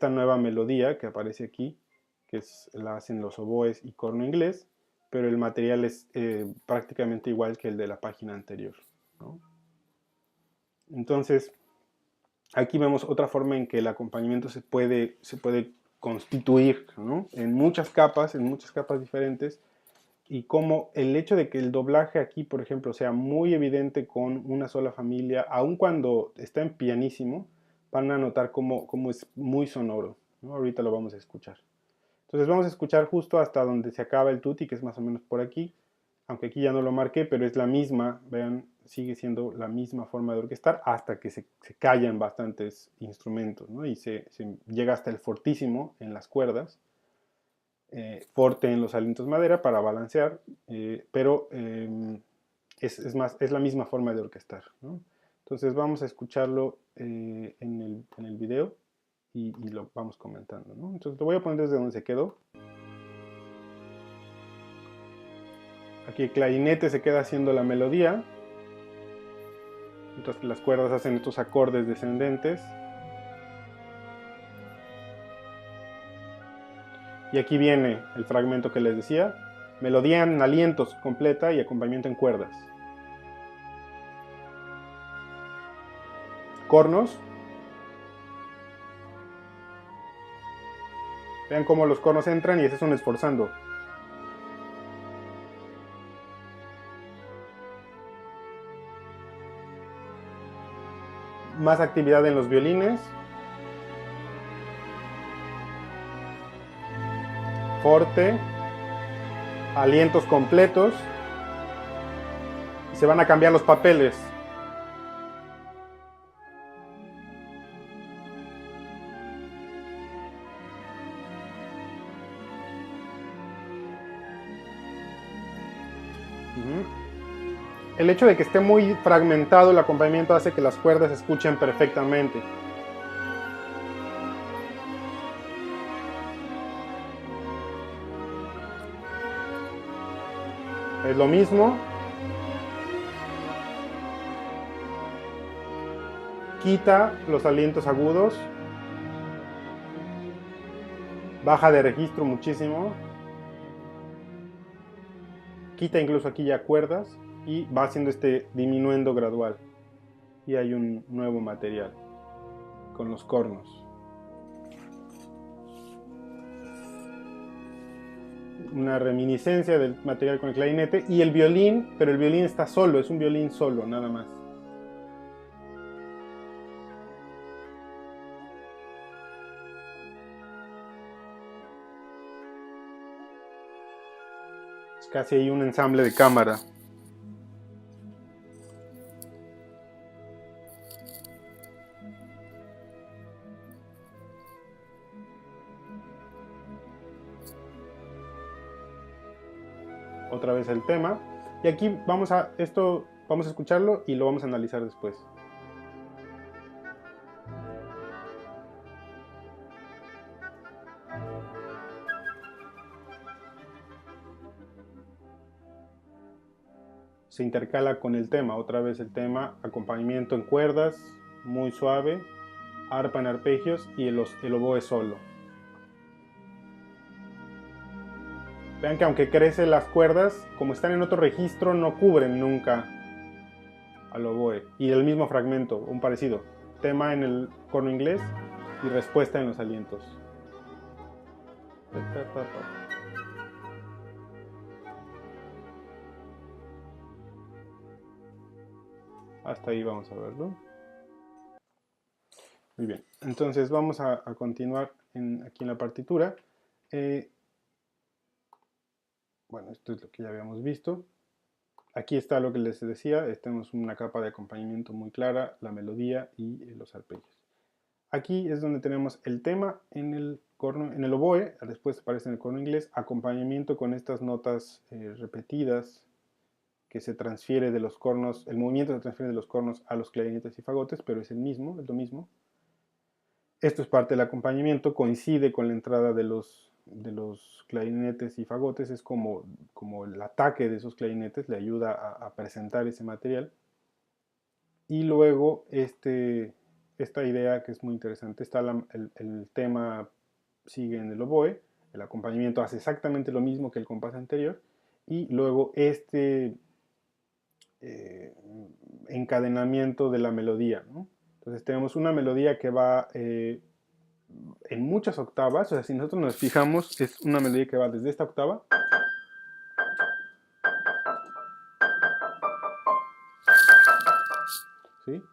nueva melodía que aparece aquí, que la hacen los oboes y corno inglés, pero el material es prácticamente igual que el de la página anterior, ¿no? Entonces, aquí vemos otra forma en que el acompañamiento se puede constituir, ¿no? En muchas capas diferentes, y como el hecho de que el doblaje aquí, por ejemplo, sea muy evidente con una sola familia, aun cuando está en pianísimo, van a notar cómo es muy sonoro, ¿no? Ahorita lo vamos a escuchar. Entonces vamos a escuchar justo hasta donde se acaba el tutti, que es más o menos por aquí, aunque aquí ya no lo marqué, pero es la misma, vean, sigue siendo la misma forma de orquestar hasta que se callan bastantes instrumentos, ¿no? Y se llega hasta el fortísimo en las cuerdas, forte en los alientos madera para balancear, pero es la misma forma de orquestar, ¿no? Entonces vamos a escucharlo en el video y lo vamos comentando, ¿no? Entonces lo voy a poner desde donde se quedó. Aquí el clarinete se queda haciendo la melodía, mientras que las cuerdas hacen estos acordes descendentes. Y aquí viene el fragmento que les decía, melodía en alientos completa y acompañamiento en cuerdas. Cornos. Vean cómo los cornos entran y ese son esforzando. Más actividad en los violines. Forte. Alientos completos. se van a cambiar los papeles. El hecho de que esté muy fragmentado el acompañamiento hace que las cuerdas se escuchen perfectamente. Es lo mismo. Quita los alientos agudos. Baja de registro muchísimo. Quita incluso aquí ya cuerdas y va haciendo este diminuendo gradual. Y hay un nuevo material con los cornos. Una reminiscencia del material con el clarinete y el violín, pero el violín está solo, es un violín solo, nada más. Es casi hay un ensamble de cámara. Otra vez el tema. Y aquí vamos a escucharlo y lo vamos a analizar después. Se intercala con el tema, otra vez el tema, acompañamiento en cuerdas, muy suave, arpa en arpegios y el oboe solo. Vean que aunque crecen las cuerdas, como están en otro registro, no cubren nunca al oboe. Y el mismo fragmento, un parecido. Tema en el corno inglés y respuesta en los alientos. Hasta ahí vamos a verlo. Muy bien, entonces vamos a continuar aquí en la partitura. Bueno, esto es lo que ya habíamos visto. Aquí está lo que les decía, tenemos una capa de acompañamiento muy clara, la melodía y los arpegios. Aquí es donde tenemos el tema en el oboe, después aparece en el corno inglés, acompañamiento con estas notas repetidas que se transfiere de los cornos, el movimiento se transfiere de los cornos a los clarinetes y fagotes, pero es el mismo, es lo mismo. Esto es parte del acompañamiento, coincide con la entrada de los clarinetes y fagotes, es como el ataque de esos clarinetes, le ayuda a presentar ese material. Y luego esta idea que es muy interesante, está el tema sigue en el oboe, el acompañamiento hace exactamente lo mismo que el compás anterior, y luego encadenamiento de la melodía, ¿no? Entonces tenemos una melodía que va en muchas octavas, o sea, si nosotros nos fijamos, es una melodía que va desde esta octava ¿sí?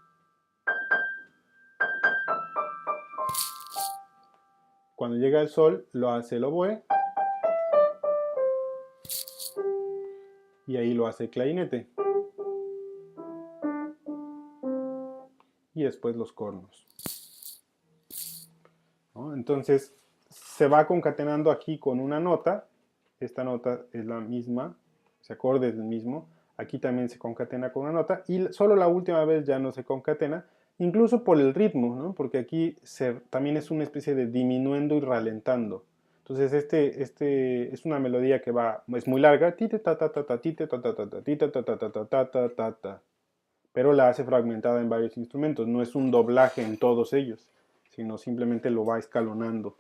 Cuando llega el sol, lo hace el oboe y ahí lo hace el clarinete. Y después los cornos, ¿no? Entonces se va concatenando aquí con una nota, esta nota es la misma, ese acorde es el mismo, aquí también se concatena con una nota y solo la última vez ya no se concatena, incluso por el ritmo, ¿no? Porque aquí también es una especie de diminuendo y ralentando. Entonces es una melodía que es muy larga, pero la hace fragmentada en varios instrumentos. No es un doblaje en todos ellos, sino simplemente lo va escalonando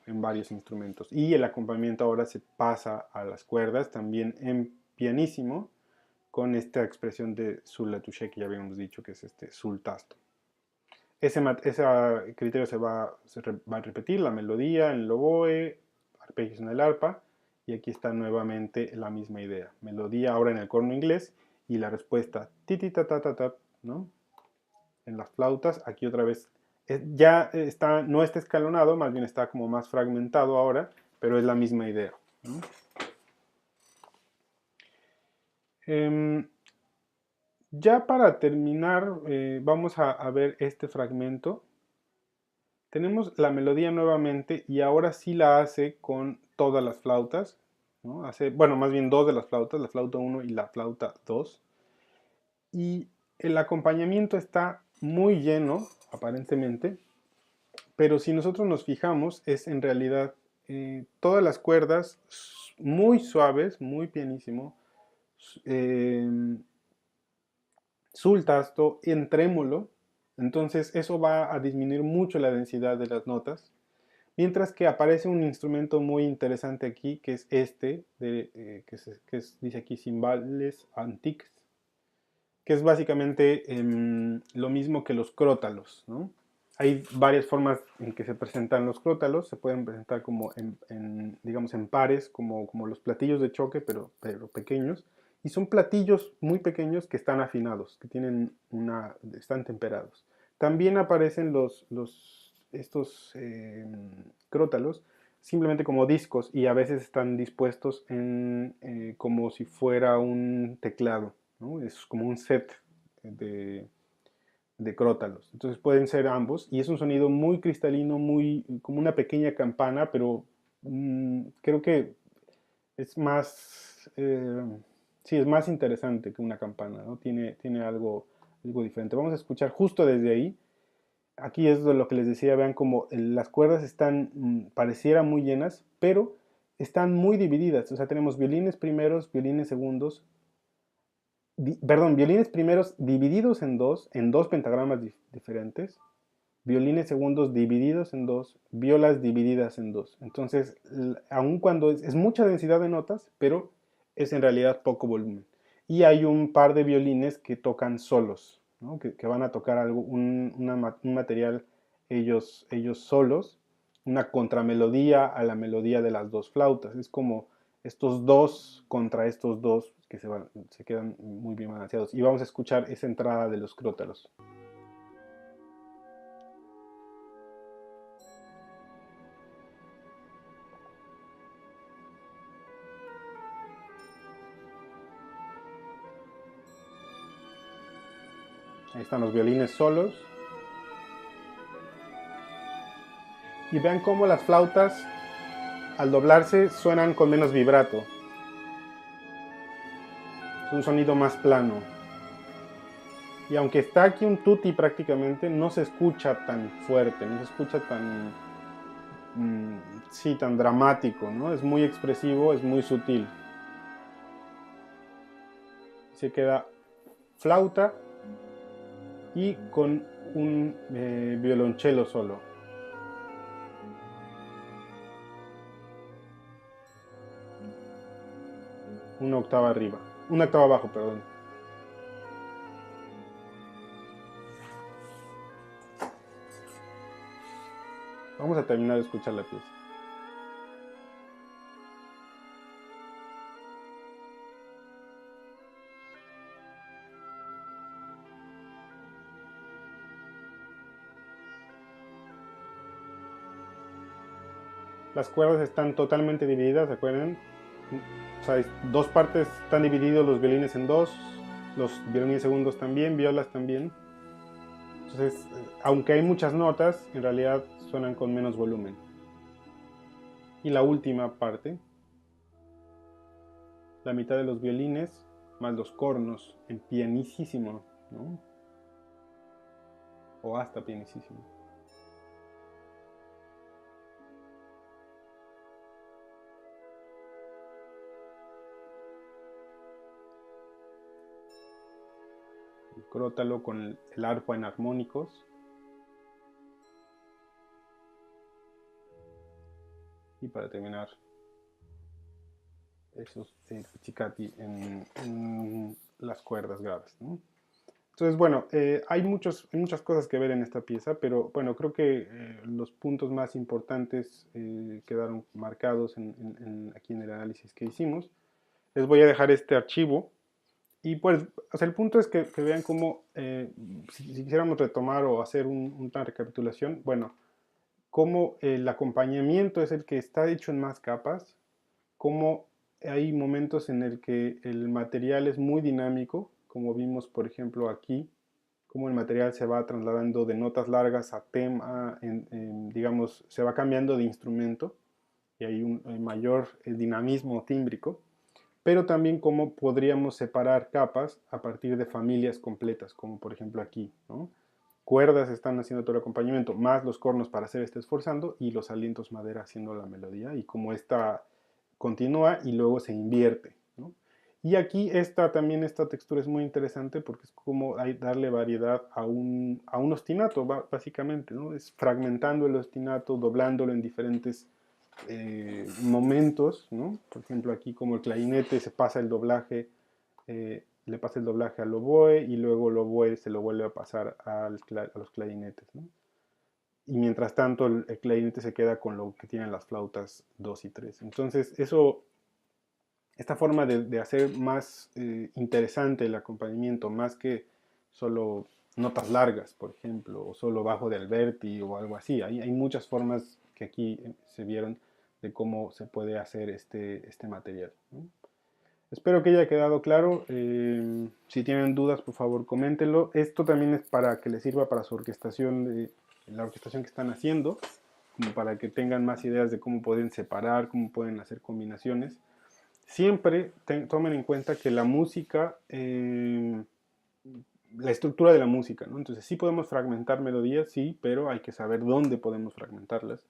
en varios instrumentos. Y el acompañamiento ahora se pasa a las cuerdas, también en pianísimo, con esta expresión de sul la touché que ya habíamos dicho que es sul tasto. Ese criterio se va a repetir, la melodía en el oboe, arpegios en el arpa, y aquí está nuevamente la misma idea. Melodía ahora en el corno inglés y la respuesta ti ti ta ta ta ta, ¿no? En las flautas, aquí otra vez ya no está escalonado, más bien está como más fragmentado ahora, pero es la misma idea, ¿no? Ya para terminar, vamos a ver este fragmento. Tenemos la melodía nuevamente y ahora sí la hace con todas las flautas, ¿no? Hace, bueno, más bien dos de las flautas, la flauta uno y la flauta 2. Y el acompañamiento está muy lleno, aparentemente, pero si nosotros nos fijamos, es en realidad todas las cuerdas muy suaves, muy pianísimo, eh, sul tasto en trémolo, entonces eso va a disminuir mucho la densidad de las notas. Mientras que aparece un instrumento muy interesante aquí, que es este, dice aquí Cymbales Antiques, que es básicamente lo mismo que los crótalos, ¿no? Hay varias formas en que se presentan los crótalos, se pueden presentar como digamos, en pares, como los platillos de choque, pero pequeños, y son platillos muy pequeños que están afinados, que están temperados. También aparecen estos crótalos simplemente como discos y a veces están dispuestos como si fuera un teclado, ¿no? Es como un set de, de crótalos. Entonces pueden ser ambos y es un sonido muy cristalino, muy como una pequeña campana, pero creo que es más, sí, es más interesante que una campana, ¿no? Tiene algo diferente. Vamos a escuchar justo desde ahí. Aquí es de lo que les decía, vean como las cuerdas están, pareciera muy llenas, pero están muy divididas. O sea, tenemos violines primeros, violines segundos, perdón, violines primeros divididos en dos pentagramas diferentes, violines segundos divididos en dos, violas divididas en dos. Entonces, aun cuando es mucha densidad de notas, pero es en realidad poco volumen. Y hay un par de violines que tocan solos, ¿no? Que van a tocar un material ellos solos, una contramelodía a la melodía de las dos flautas. Es como estos dos contra estos dos que se quedan muy bien balanceados. Y vamos a escuchar esa entrada de los crótalos. Ahí están los violines solos. Y vean cómo las flautas al doblarse suenan con menos vibrato. Es un sonido más plano. Y aunque está aquí un tutti prácticamente, no se escucha tan fuerte, no se escucha tan, sí, tan dramático, ¿no? Es muy expresivo, es muy sutil. Se queda flauta y con un violonchelo solo. Una octava arriba. Una octava abajo, perdón. Vamos a terminar de escuchar la pieza. Las cuerdas están totalmente divididas, ¿se acuerdan? O sea, dos partes están divididos los violines en dos, los violines segundos también, violas también. Entonces, aunque hay muchas notas, en realidad suenan con menos volumen. Y la última parte, la mitad de los violines más los cornos en pianísimo, ¿no? O hasta pianísimo. El crótalo con el arpa en armónicos. Y para terminar, esos pizzicati en las cuerdas graves, ¿no? Entonces, bueno, hay muchas cosas que ver en esta pieza, pero bueno, creo que los puntos más importantes quedaron marcados aquí en el análisis que hicimos. Les voy a dejar este archivo y pues, o sea, el punto es que vean cómo, si quisiéramos retomar o hacer una recapitulación, bueno, cómo el acompañamiento es el que está hecho en más capas, cómo hay momentos en el que el material es muy dinámico, como vimos por ejemplo aquí, cómo el material se va trasladando de notas largas a tema, digamos, se va cambiando de instrumento y hay un mayor dinamismo tímbrico, pero también cómo podríamos separar capas a partir de familias completas, como por ejemplo aquí, ¿no? Cuerdas están haciendo todo el acompañamiento, más los cornos para hacer este esforzando y los alientos madera haciendo la melodía, y como esta continúa y luego se invierte, ¿no? Y aquí también esta textura es muy interesante porque es como darle variedad a un ostinato, básicamente, ¿no? Es fragmentando el ostinato, doblándolo en diferentes momentos, ¿no? Por ejemplo, aquí como el clarinete se pasa el doblaje, le pasa el doblaje al oboe y luego el oboe se lo vuelve a pasar a los clarinetes, ¿no? Y mientras tanto el clarinete se queda con lo que tienen las flautas 2 y 3. Entonces, esta forma de hacer más interesante el acompañamiento, más que solo notas largas, por ejemplo, o solo bajo de Alberti o algo así. Hay muchas formas que aquí se vieron de cómo se puede hacer este material, ¿no? Espero que haya quedado claro. Si tienen dudas, por favor, coméntenlo. Esto también es para que les sirva para su orquestación, la orquestación que están haciendo, como para que tengan más ideas de cómo pueden separar, cómo pueden hacer combinaciones. Siempre tomen en cuenta que la música, la estructura de la música, ¿no? Entonces sí podemos fragmentar melodías, sí, pero hay que saber dónde podemos fragmentarlas.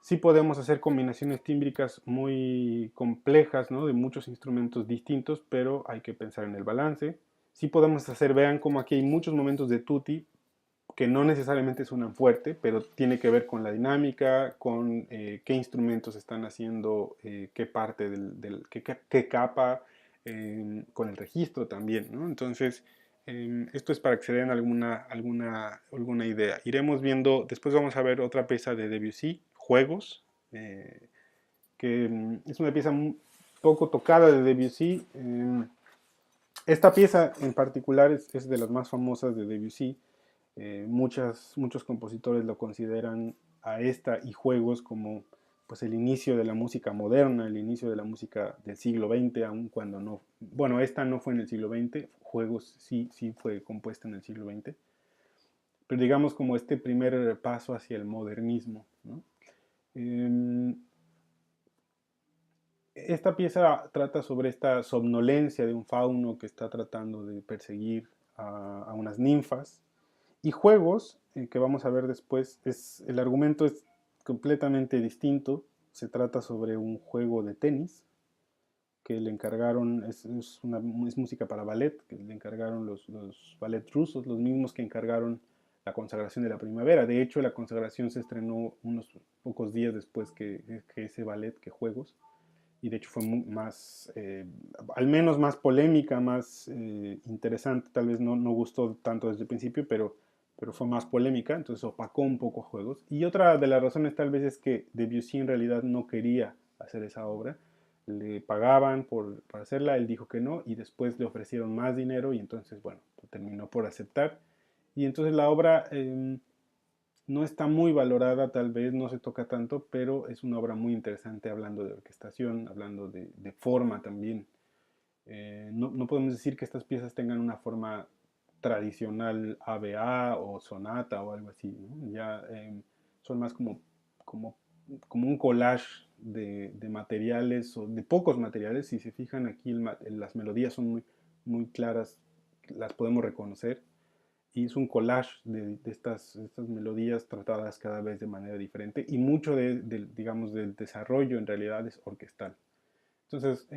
Sí podemos hacer combinaciones tímbricas muy complejas, ¿no? De muchos instrumentos distintos, pero hay que pensar en el balance. Sí podemos hacer, vean como aquí hay muchos momentos de tutti que no necesariamente suenan fuerte, pero tiene que ver con la dinámica, con qué instrumentos están haciendo, qué parte qué capa, con el registro también, ¿no? Entonces, esto es para que se den alguna idea. Iremos viendo, después vamos a ver otra pieza de Debussy, Juegos, que es una pieza un poco tocada de Debussy. Esta pieza en particular es de las más famosas de Debussy. Muchos compositores lo consideran a esta y Juegos como pues el inicio de la música moderna, el inicio de la música del siglo XX, aun cuando no, bueno, esta no fue en el siglo XX, Juegos sí fue compuesta en el siglo XX, pero digamos como este primer paso hacia el modernismo, ¿no? Esta pieza trata sobre esta somnolencia de un fauno que está tratando de perseguir a unas ninfas. Y Juegos, que vamos a ver después, el argumento es completamente distinto. Se trata sobre un juego de tenis que le encargaron, es música para ballet, que le encargaron los ballet rusos, los mismos que encargaron la consagración de la primavera. De hecho, la consagración se estrenó unos pocos días después que ese ballet, que Juegos, y de hecho fue más, al menos más polémica, más interesante, tal vez no gustó tanto desde el principio, pero fue más polémica, entonces opacó un poco Juegos. Y otra de las razones tal vez es que Debussy en realidad no quería hacer esa obra, le pagaban por hacerla, él dijo que no, y después le ofrecieron más dinero, y entonces, bueno, terminó por aceptar. Y entonces la obra no está muy valorada, tal vez no se toca tanto, pero es una obra muy interesante hablando de orquestación, hablando de forma también. No podemos decir que estas piezas tengan una forma tradicional ABA o sonata o algo así, ¿no? Ya son más como, como un collage de materiales o de pocos materiales. Si se fijan aquí, las melodías son muy claras, las podemos reconocer, y es un collage de estas melodías tratadas cada vez de manera diferente, y mucho digamos, del desarrollo en realidad es orquestal. Entonces,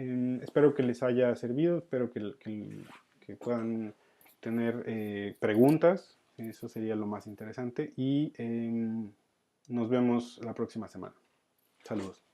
espero que les haya servido, espero que puedan tener preguntas, eso sería lo más interesante, y nos vemos la próxima semana. Saludos.